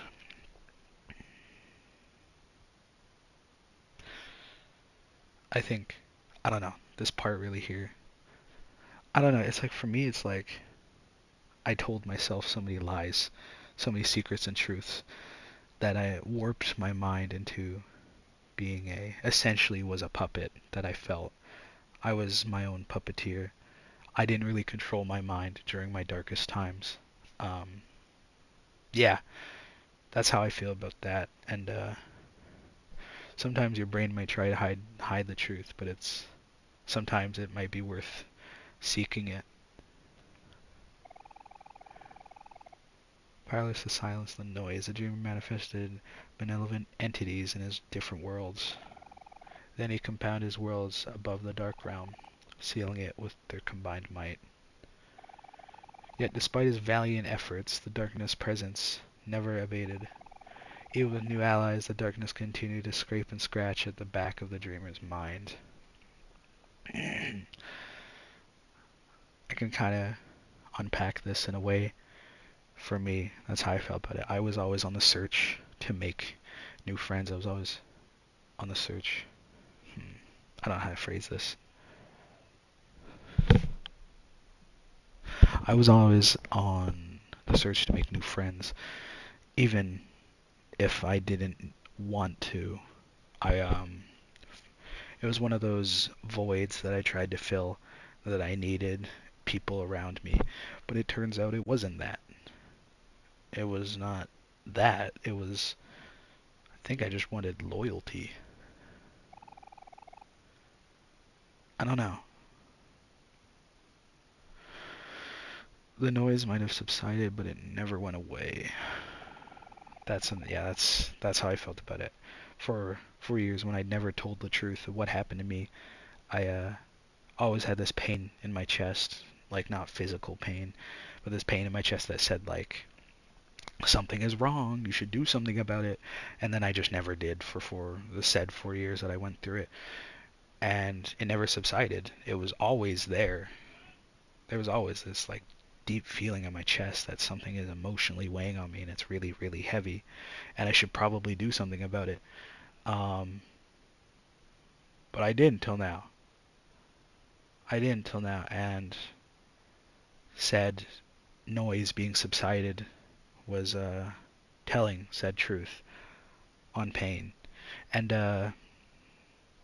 I don't know, this part really here. I don't know, it's like for me, it's like I told myself so many lies, so many secrets and truths that I warped my mind into being essentially was a puppet that I felt. I was my own puppeteer. I didn't really control my mind during my darkest times. Um, yeah, that's how I feel about that. And sometimes your brain might try to hide the truth, but sometimes it might be worth seeking it. Powerless to silence the noise, the dreamer manifested benevolent entities in his different worlds. Then he compounded his worlds above the dark realm, sealing it with their combined might. Yet despite his valiant efforts, the darkness' presence never abated. Even with new allies, the darkness continued to scrape and scratch at the back of the dreamer's mind. I can kind of unpack this in a way. For me, that's how I felt about it. I was always on the search to make new friends. I was always on the search. I don't know how to phrase this. I was always on the search to make new friends, even if I didn't want to. I It was one of those voids that I tried to fill, that I needed people around me, but it turns out it wasn't that. It was not that. It was, I think I just wanted loyalty. I don't know. The noise might have subsided, but it never went away. That's how I felt about it. For 4 years, when I'd never told the truth of what happened to me, I always had this pain in my chest, like not physical pain, but this pain in my chest that said like something is wrong, you should do something about it. And then I just never did for the said 4 years that I went through it, and it never subsided. It was always there. There was always this like deep feeling in my chest that something is emotionally weighing on me and it's really, really heavy, and I should probably do something about it. Um, but I didn't till now. I didn't till now, and said noise being subsided was telling said truth on pain. And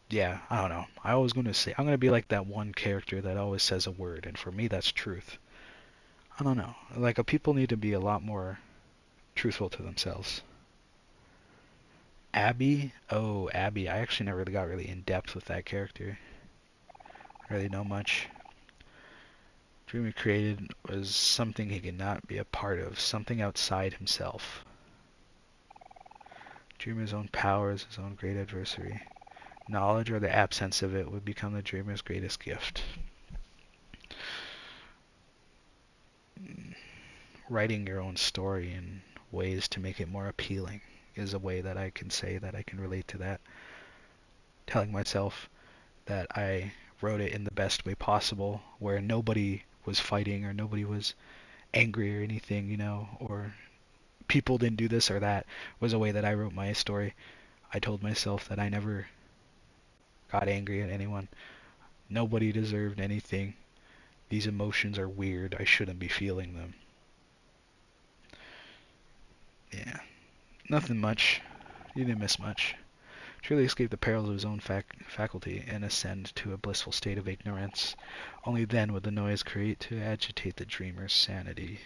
yeah, I don't know. I always gonna say I'm gonna be like that one character that always says a word, and for me that's truth. I don't know. Like people need to be a lot more truthful to themselves. Abby? Oh, Abby. I actually never really got really in depth with that character. I really know much. Dreamer created was something he could not be a part of, something outside himself. Dreamer's own powers, his own great adversary. Knowledge or the absence of it would become the dreamer's greatest gift. Writing your own story in ways to make it more appealing is a way that I can say that I can relate to that. Telling myself that I wrote it in the best way possible, where nobody was fighting or nobody was angry or anything, or people didn't do this or that, was a way that I wrote my story. I told myself that I never got angry at anyone. Nobody deserved anything. These emotions are weird. I shouldn't be feeling them. Yeah, nothing much. You didn't miss much. Truly escape the perils of his own faculty and ascend to a blissful state of ignorance. Only then would the noise create to agitate the dreamer's sanity.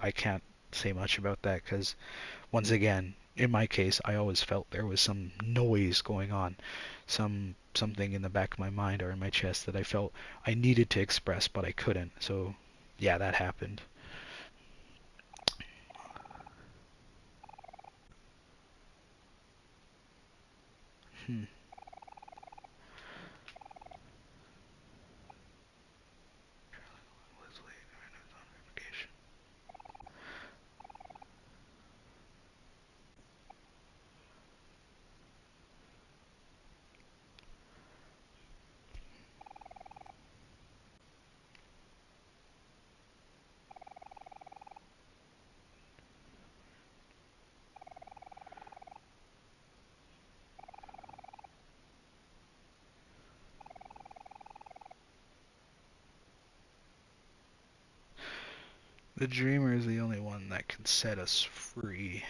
I can't say much about that because, once again, in my case, I always felt there was some noise going on, something in the back of my mind or in my chest that I felt I needed to express, but I couldn't. So, yeah, that happened. Hmm. The dreamer is the only one that can set us free.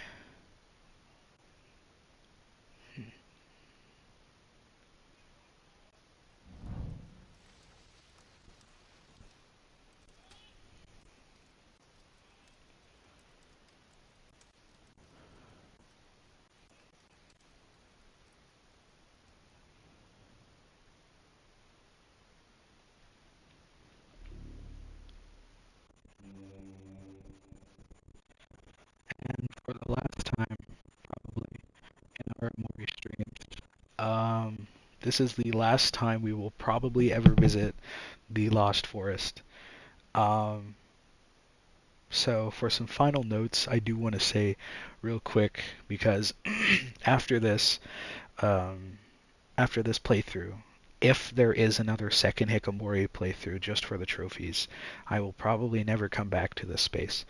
Hmm. And for the last time, probably, in our movie streams, um, this is the last time we will probably ever visit the Lost Forest. Um, So for some final notes, I do want to say real quick because after this, um, after this playthrough, if there is another second Hikikomori playthrough just for the trophies, I will probably never come back to this space.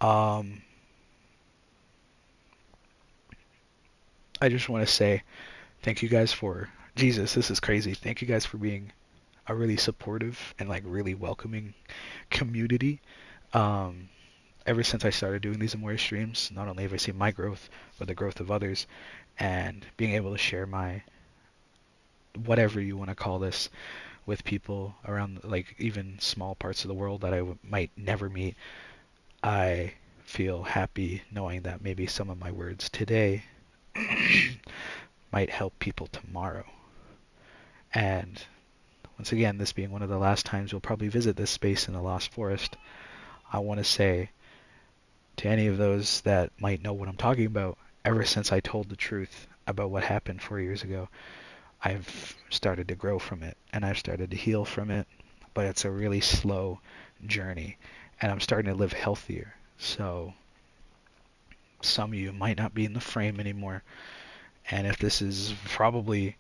Um, I just want to say thank you guys for Jesus. This is crazy. Thank you guys for being a really supportive and like really welcoming community. Um, Ever since I started doing these Amori streams, not only have I seen my growth, but the growth of others, and being able to share my whatever you want to call this with people around like even small parts of the world that I might never meet. I feel happy knowing that maybe some of my words today might help people tomorrow. And once again, this being one of the last times we'll probably visit this space in the Lost Forest, I want to say to any of those that might know what I'm talking about, ever since I told the truth about what happened 4 years ago, I've started to grow from it and I've started to heal from it, but it's a really slow journey and I'm starting to live healthier. So some of you might not be in the frame anymore, and if this is probably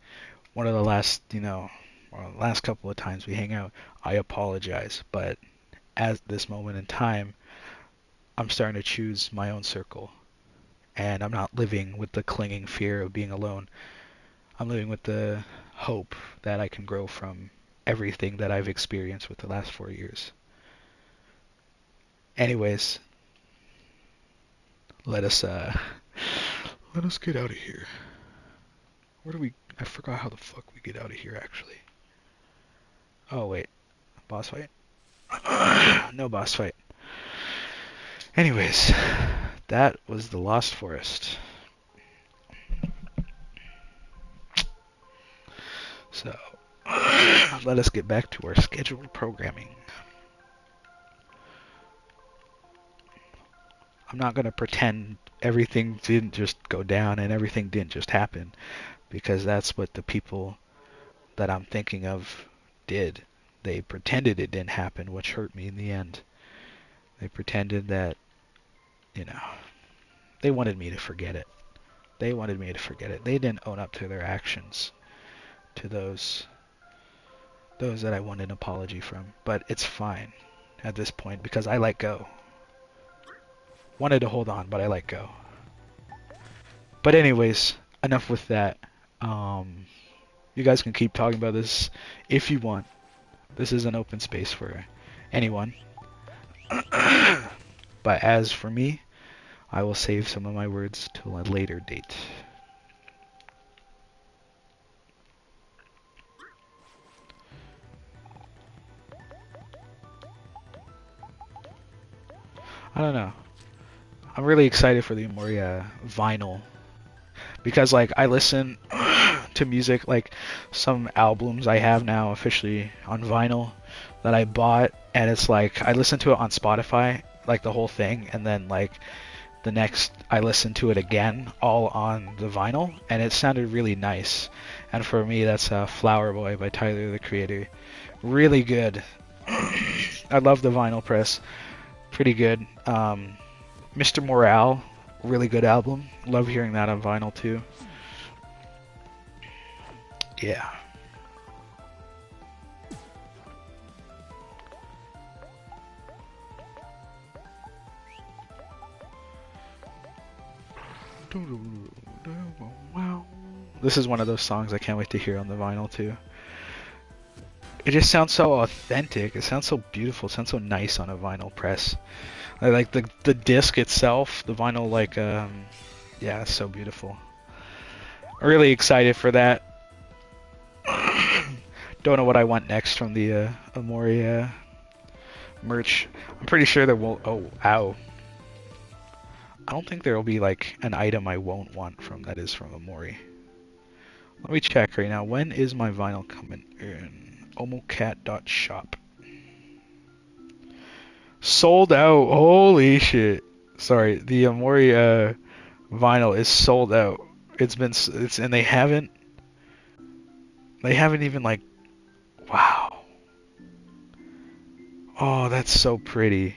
one of the last, or last couple of times we hang out, I apologize, but at this moment in time, I'm starting to choose my own circle, and I'm not living with the clinging fear of being alone. I'm living with the hope that I can grow from everything that I've experienced with the last 4 years. Anyways, let us get out of here. Where do we? I forgot how the fuck we get out of here actually. Oh wait, boss fight? No boss fight. Anyways, that was the Lost Forest. So, let us get back to our scheduled programming. I'm not going to pretend everything didn't just go down and everything didn't just happen, because that's what the people that I'm thinking of did. They pretended it didn't happen, which hurt me in the end. They pretended that, they wanted me to forget it. They wanted me to forget it. They didn't own up to their actions, to those that I wanted an apology from. But it's fine at this point because I let go. Wanted to hold on, but I let go. But anyways, enough with that. You guys can keep talking about this if you want. This is an open space for anyone. But as for me, I will save some of my words till a later date. I don't know. I'm really excited for the Amoria vinyl because like I listen to music, like some albums I have now officially on vinyl that I bought, and it's like I listen to it on Spotify, like the whole thing, and then like the next I listened to it again all on the vinyl, and it sounded really nice. And for me, that's Flower Boy by Tyler the Creator. Really good. I love the vinyl press. Pretty good. Mr. Morale, really good album. Love hearing that on vinyl too. Yeah. This is one of those songs I can't wait to hear on the vinyl too. It just sounds so authentic. It sounds so beautiful. It sounds so nice on a vinyl press. I like the disc itself, the vinyl, like yeah, it's so beautiful. Really excited for that. Don't know what I want next from the Amoria merch. I'm pretty sure there won't. Oh, ow. I don't think there will be like an item I won't want from that is from Amori. Let me check right now. When is my vinyl coming in? Omocat.shop. Sold out. Holy shit. Sorry, the Amori vinyl is sold out. And they haven't even like, wow. Oh, that's so pretty.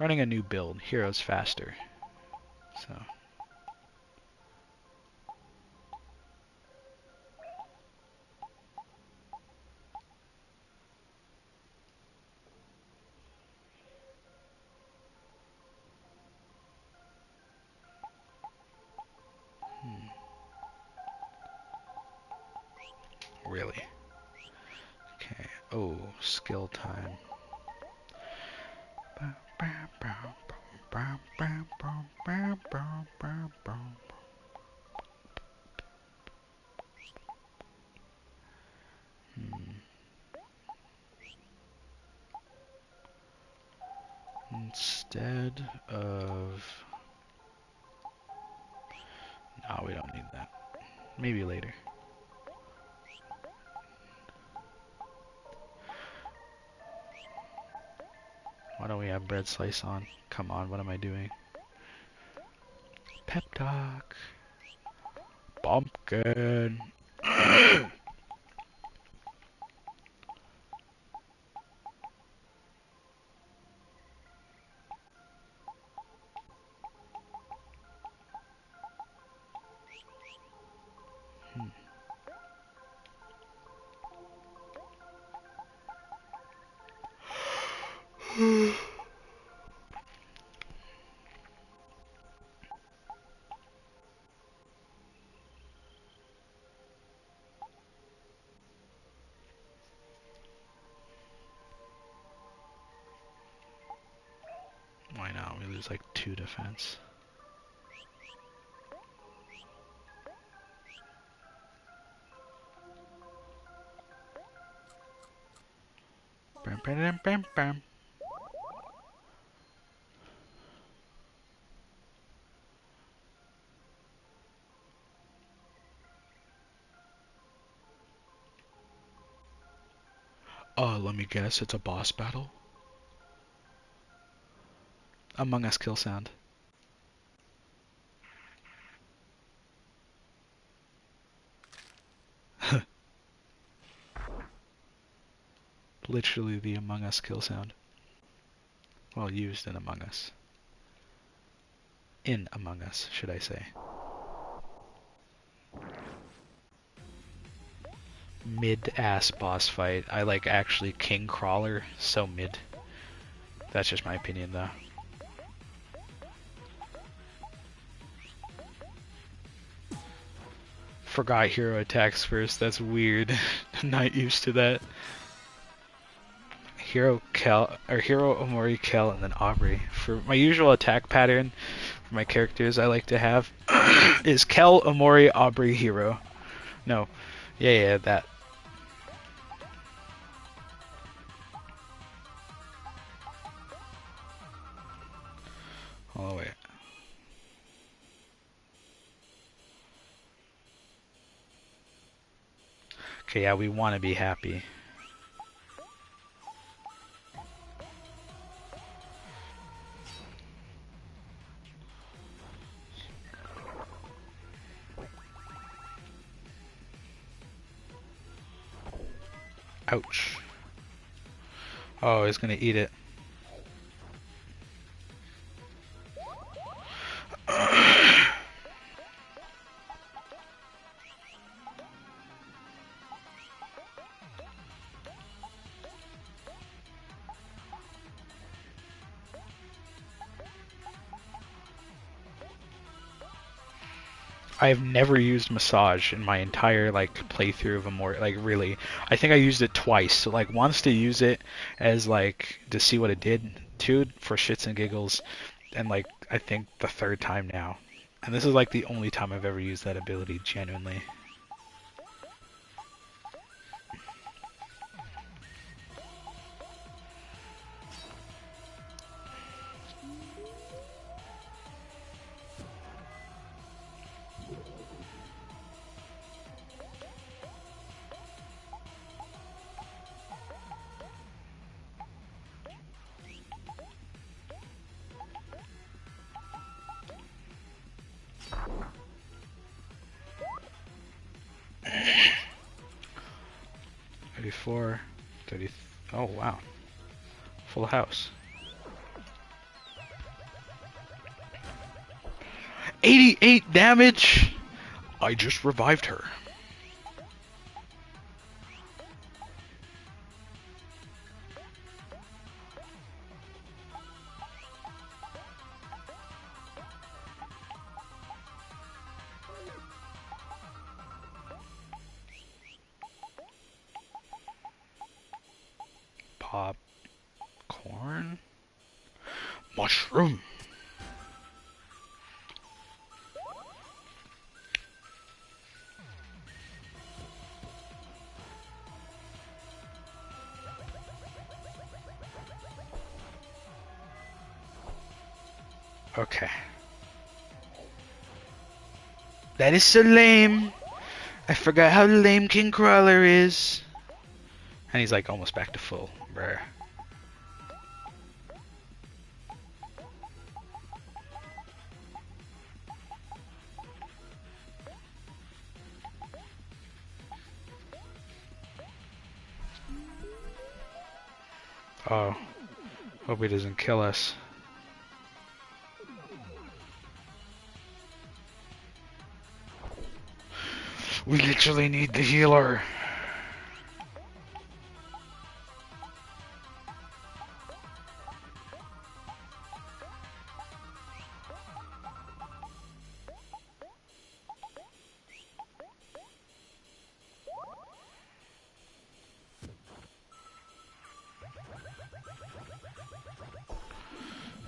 Running a new build. Heroes faster. So. Really? Okay. Oh, skill time. Instead of... No, we don't need that. Maybe later. Why don't we have bread slice on? Come on, what am I doing? Pep talk. Pumpkin. Why not? We lose like 2 defense. Bam, bam, bam, bam. Let me guess, it's a boss battle? Among Us kill sound. Literally the Among Us kill sound. Well, used in Among Us. In Among Us, should I say. Mid-ass boss fight. I like actually King Crawler, so mid. That's just my opinion though. Forgot hero attacks first, that's weird. Not used to that. Hero Omori, Kel, and then Aubrey. For my usual attack pattern for my characters I like to have is Kel, Omori, Aubrey, Hero. No. Yeah, that. Oh wait. Okay, yeah, we want to be happy. Ouch. Oh, he's gonna eat it. I've never used massage in my entire like playthrough of Immortal. Like really, I think I used it twice. So like once to use it as like to see what it did, two for shits and giggles, and like I think the third time now. And this is like the only time I've ever used that ability genuinely. Oh wow, full house. 88 damage! I just revived her. Popcorn? Mushroom! Okay. That is so lame. I forgot how lame King Crawler is. And he's like almost back to full. Bruh. Oh. Hope he doesn't kill us. We literally need the healer.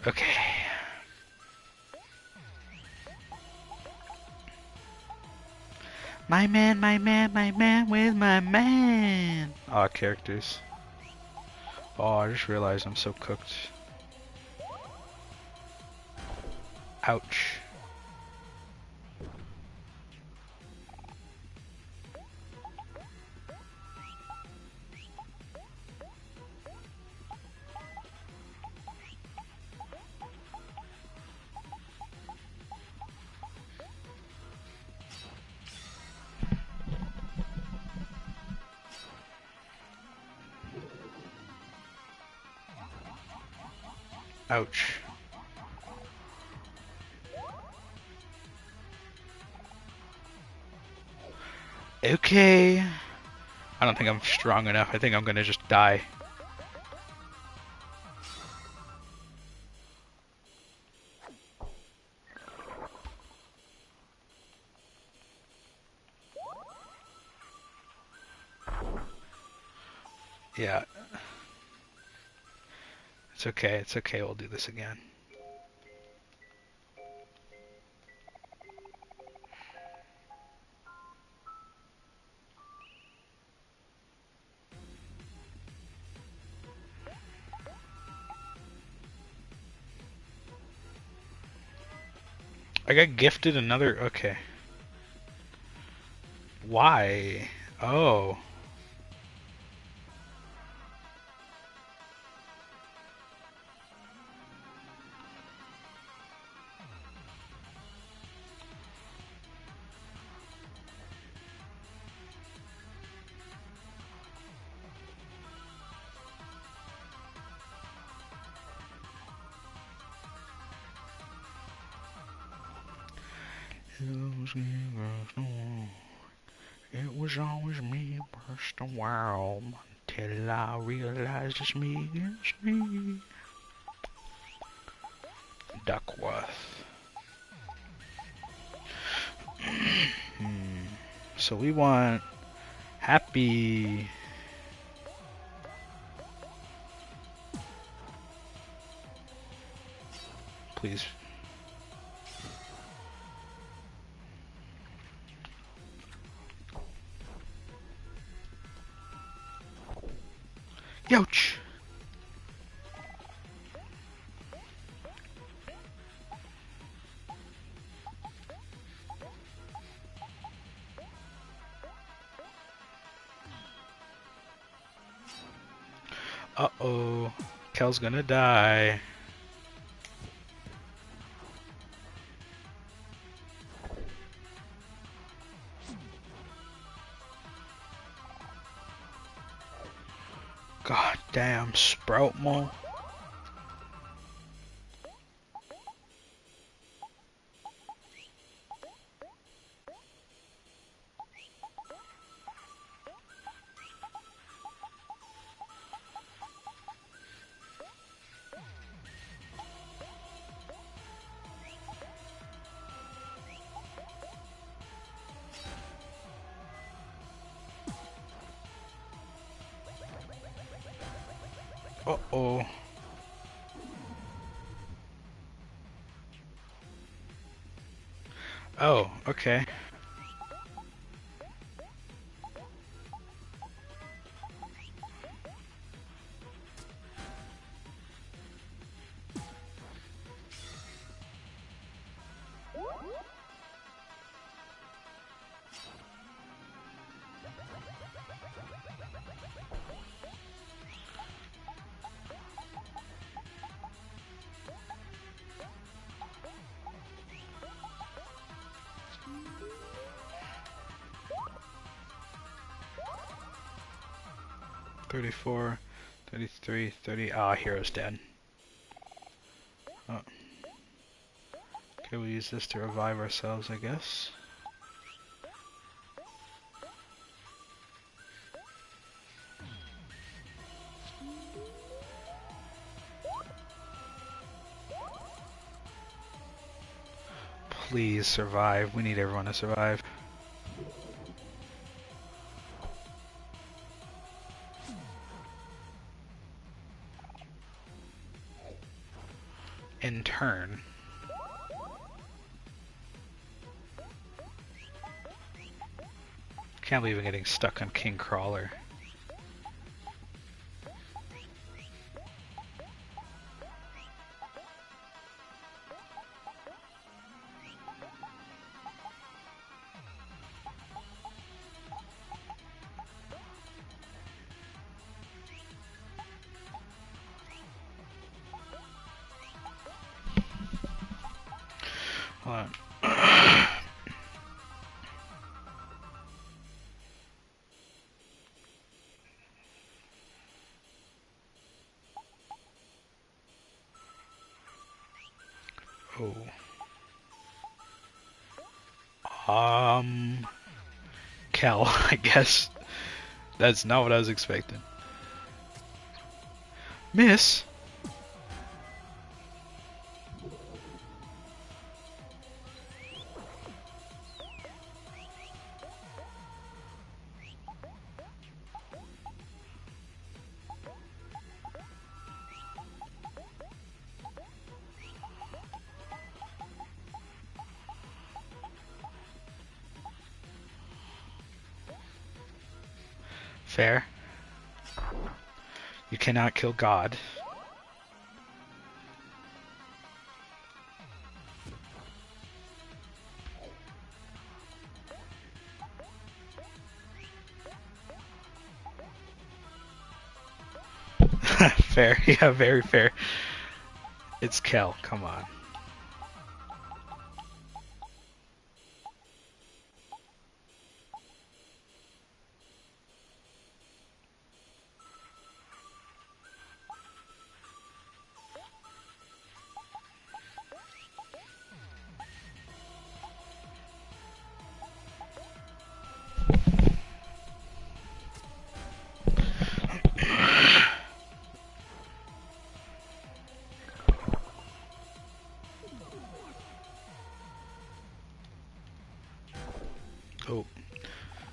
Okay. My man, my man, my man, with my man. Aw, characters. Oh, I just realized I'm so cooked. Ouch. Ouch. Okay. I don't think I'm strong enough. I think I'm gonna just die. Yeah. It's okay, it's okay, we'll do this again. I got gifted another... Okay. Why? Oh. It was always me first a while until I realized it's me against me. Duckworth. So we want happy. Please. Youch! Uh-oh. Kel's gonna die. God damn, Sproutmo. Uh-oh. Oh, okay. $34, $33, $30. Ah, Hero's dead. Oh. Okay, we'll use this to revive ourselves, I guess. Please survive. We need everyone to survive. In turn. Can't believe I'm getting stuck on King Crawler. Hold on. Oh. Kel, I guess. That's not what I was expecting. Miss? Fair. You cannot kill God. Fair. Yeah, very fair. It's Kel. Come on. Oh.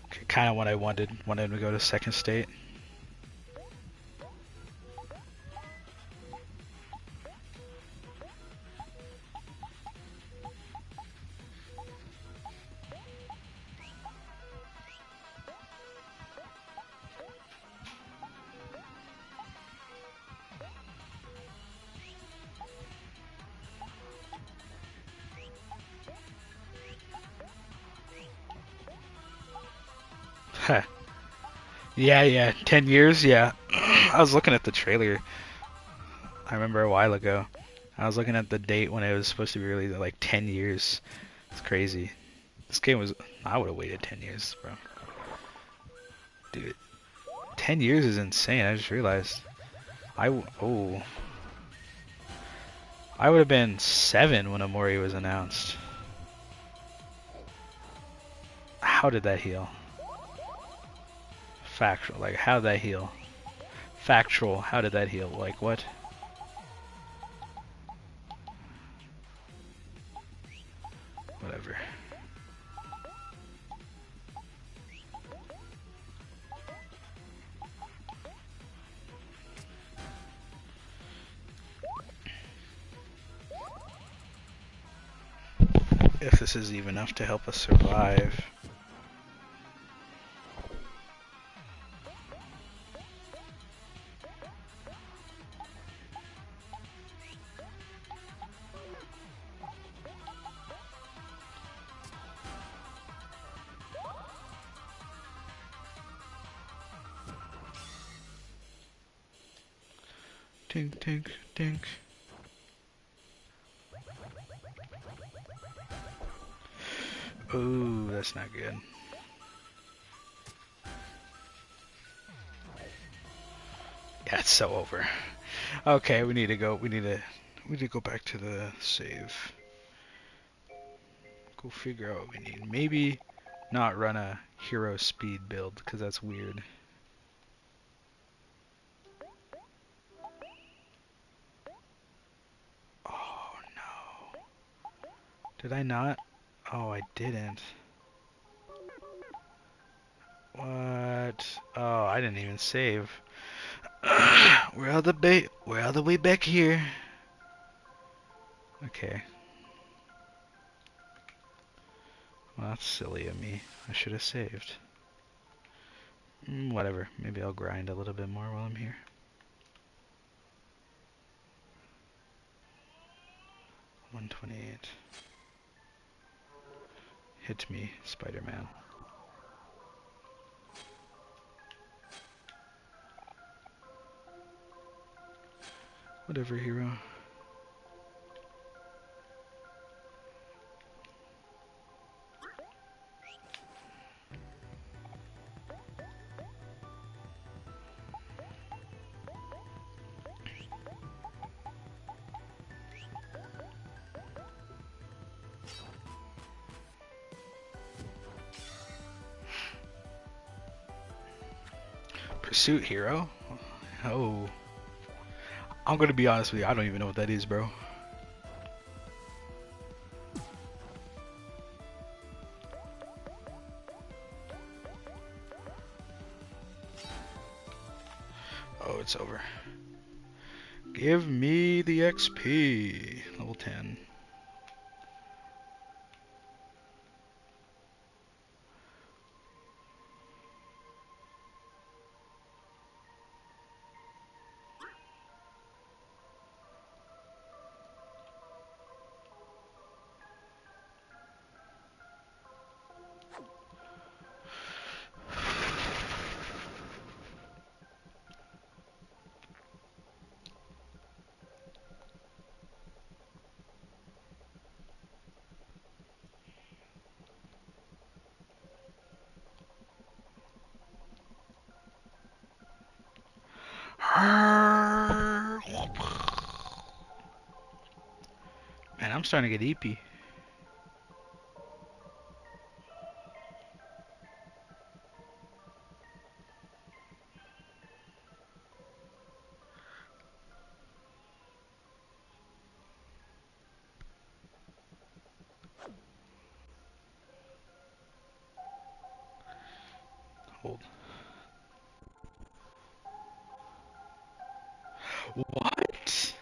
Okay, kind of what I wanted. Wanted to go to second state. Huh. Yeah, 10 years, yeah. I was looking at the trailer. I remember a while ago. I was looking at the date when it was supposed to be released, like 10 years. It's crazy. This game was... I would have waited 10 years, bro. Dude, 10 years is insane, I just realized. Oh. I would have been 7 when Omori was announced. How did that heal? Factual, like, how did that heal? Factual, how did that heal? Like, what? Whatever. If this is even enough to help us survive. Tink, tink, tink. Ooh, that's not good. Yeah, it's so over. Okay, we need to go. We need to go back to the save. Go figure out what we need. Maybe not run a hero speed build because that's weird. Oh no. Did I not? Oh, I didn't. What? Oh, I didn't even save. We're all the way back here. Okay. Well, that's silly of me. I should have saved. Whatever. Maybe I'll grind a little bit more while I'm here. $128. Hit me, Spider-Man. Whatever, hero. Pursuit hero? Oh. I'm gonna be honest with you, I don't even know what that is, bro. Oh, it's over. Give me the XP. Level 10. Man, I'm starting to get eepy. Hold. What?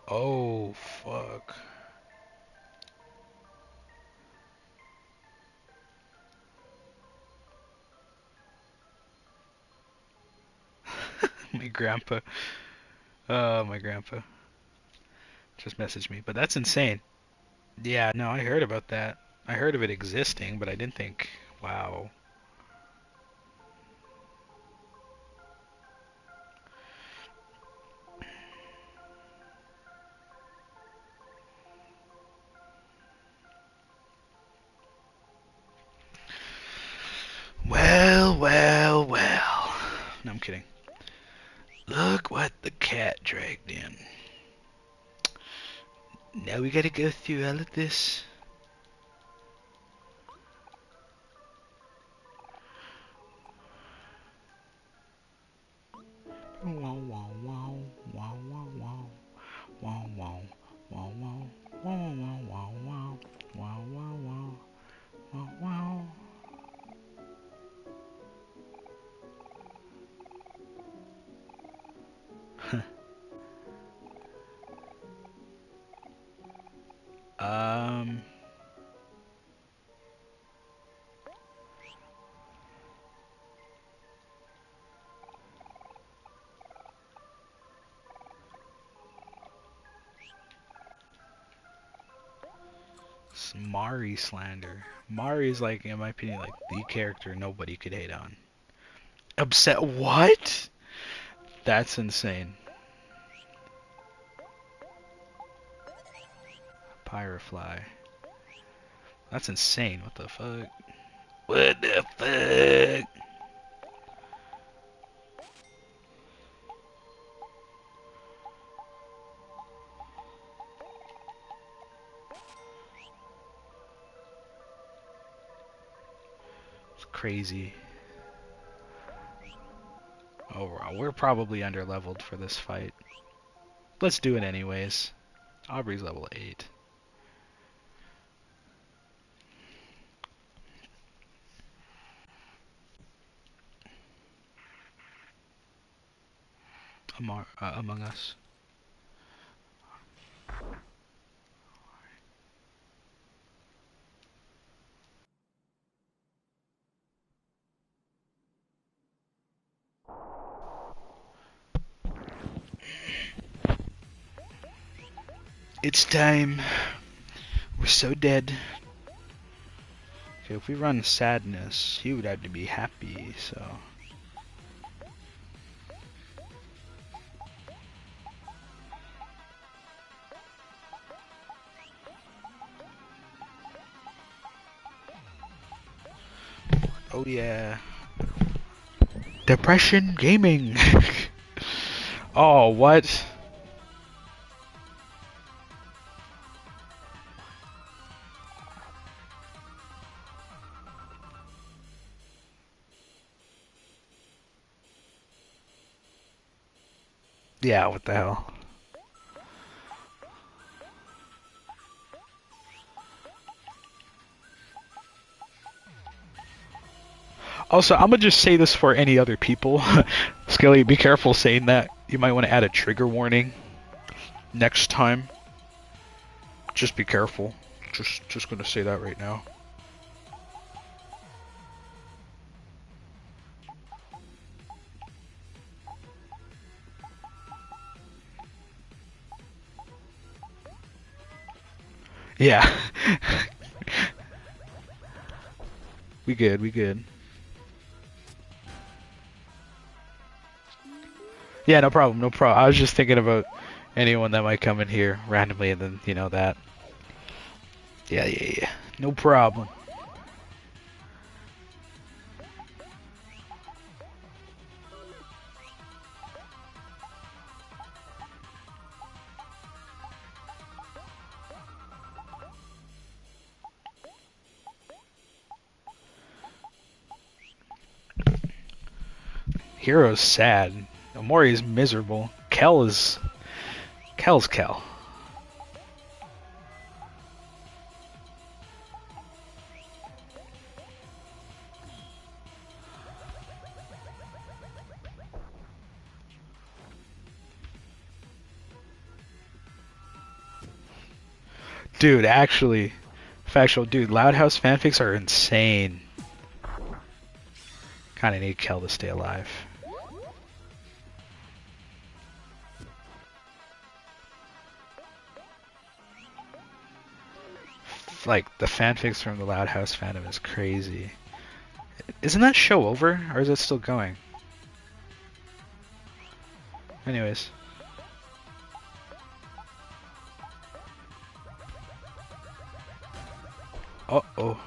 Oh, fuck. My grandpa. Oh, my grandpa just messaged me. But that's insane. Yeah, no, I heard about that. I heard of it existing, but I didn't think, wow. Well, well, well. No, I'm kidding. Look what the cat dragged in. Now we gotta go through all of this. Wow, wow, wow, wow, wow, wow. Wow, wow, wow, wow, wow, wow, wow, wow, wow, wow, wow, wow, wow. Mari slander. Mari is like, in my opinion, like the character nobody could hate on. Upset? What? That's insane. Pyrofly. That's insane. What the fuck? What the fuck? It's crazy. Overall, we're probably underleveled for this fight. Let's do it anyways. Aubrey's level 8. Among Us. It's time. We're so dead. Okay, if we run sadness, he would have to be happy, so... Oh yeah. Depression Gaming! Oh, what? Yeah, what the hell? Also, I'm gonna just say this for any other people. Skelly, be careful saying that. You might want to add a trigger warning next time. Just be careful. Just gonna say that right now. Yeah. We good, we good. Yeah, no problem, no problem. I was just thinking about anyone that might come in here randomly and then, you know, that. Yeah. No problem. Hero's sad. Omori is miserable. Kel's Kel. Dude, actually, factual, dude, Loud House fanfics are insane. Kinda need Kel to stay alive. Like, the fanfics from the Loud House fandom is crazy. Isn't that show over, or is it still going? Anyways. Uh-oh.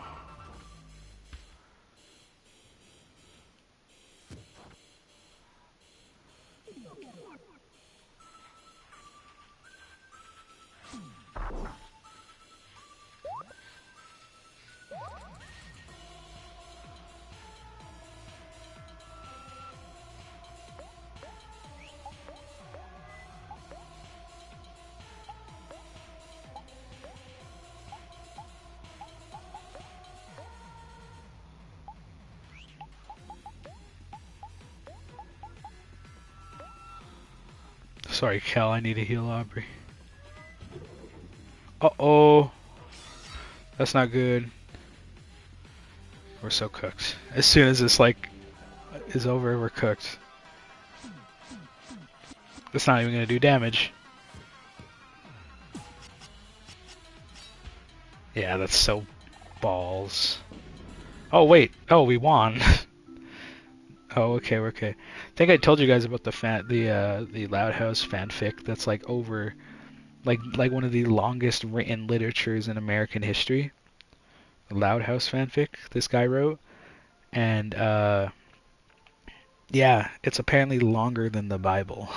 Sorry, Kel, I need to heal Aubrey. Uh-oh. That's not good. We're so cooked. As soon as this, like, is over, we're cooked. It's not even gonna do damage. Yeah, that's so balls. Oh wait. Oh, we won. Oh, okay, we're okay. I think I told you guys about the Loud House fanfic that's like over like one of the longest written literatures in American history. The Loud House fanfic this guy wrote, and yeah, it's apparently longer than the Bible.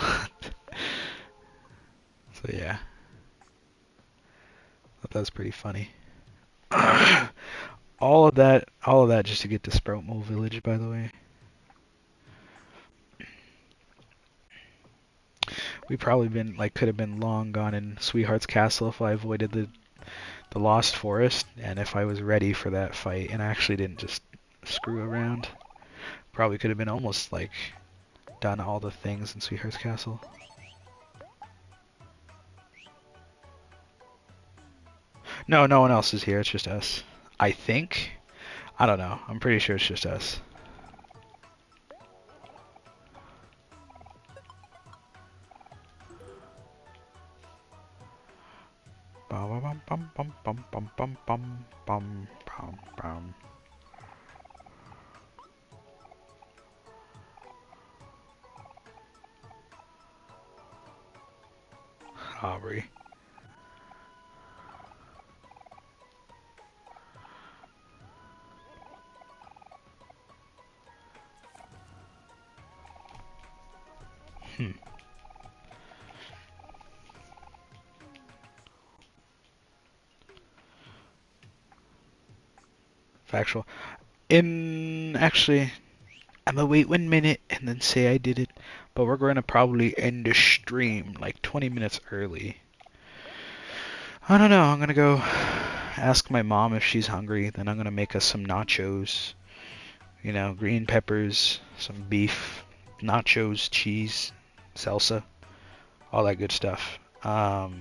So yeah, that's pretty funny. All of that just to get to Sproutmole Village, by the way. We probably been like could have been long gone in Sweetheart's Castle if I avoided the Lost Forest and if I was ready for that fight and I actually didn't just screw around. Probably could have been almost like done all the things in Sweetheart's Castle. No, no one else is here. It's just us. I think. I don't know. I'm pretty sure it's just us. Bum bum bum bum bum bum bum bum bum bum bum. Aubrey. Hmm. Factual. Actually, I'm gonna wait 1 minute and then say I did it, but we're going to probably end the stream like 20 minutes early. I don't know. I'm gonna go ask my mom if she's hungry. Then I'm gonna make us some nachos. You know, green peppers, some beef, nachos, cheese, salsa, all that good stuff. But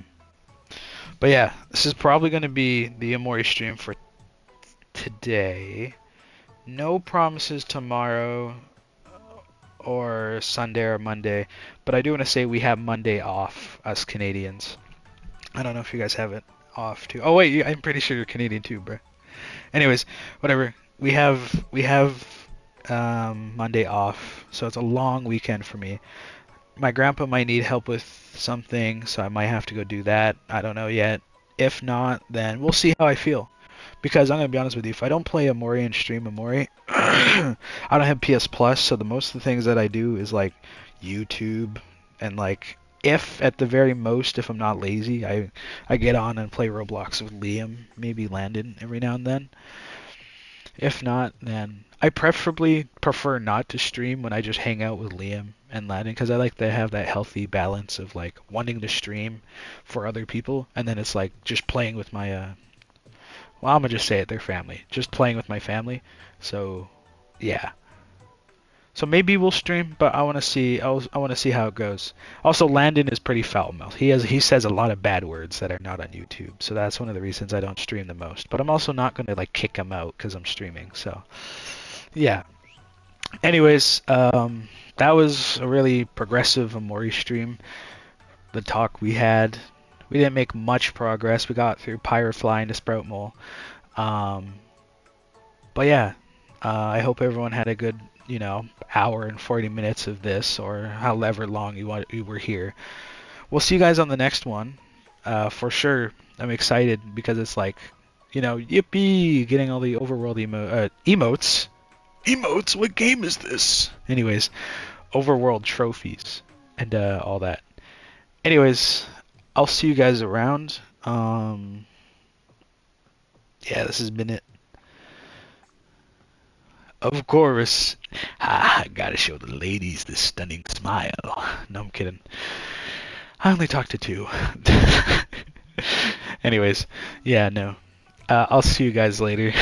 yeah, this is probably gonna be the Amori stream for today. No promises tomorrow or Sunday or Monday, but I do want to say we have Monday off, us Canadians. I don't know if you guys have it off too. Oh wait, I'm pretty sure you're Canadian too, bro. Anyways, whatever. We have Monday off, so it's a long weekend for me. My grandpa might need help with something, so I might have to go do that. I don't know yet. If not, then we'll see how I feel. Because I'm gonna be honest with you, if I don't play Amori and stream Amori, I don't have PS Plus, so the most of the things that I do is like YouTube and like if at the very most, if I'm not lazy, I get on and play Roblox with Liam, maybe Landon every now and then. If not, then I preferably prefer not to stream when I just hang out with Liam and Landon because I like to have that healthy balance of like wanting to stream for other people and then it's like just playing with my well, I'm gonna just say it, they're family. Just playing with my family. So, yeah. So maybe we'll stream, but I want to see how it goes. Also, Landon is pretty foul-mouthed. He says a lot of bad words that are not on YouTube. So that's one of the reasons I don't stream the most. But I'm also not going to like kick him out cuz I'm streaming. So, yeah. Anyways, that was a really progressive Amori stream. The talk we had, we didn't make much progress. We got through Pyrofly into Sproutmole. Um, but yeah, I hope everyone had a good, hour and 40 minutes of this, or however long you were here. We'll see you guys on the next one, for sure. I'm excited because it's like, yippee, getting all the overworld emotes. Emotes? What game is this? Anyways, overworld trophies and all that. Anyways, I'll see you guys around. Yeah, this has been it. Of course. I gotta show the ladies this stunning smile. No, I'm kidding. I only talked to two. Anyways, yeah, no. I'll see you guys later.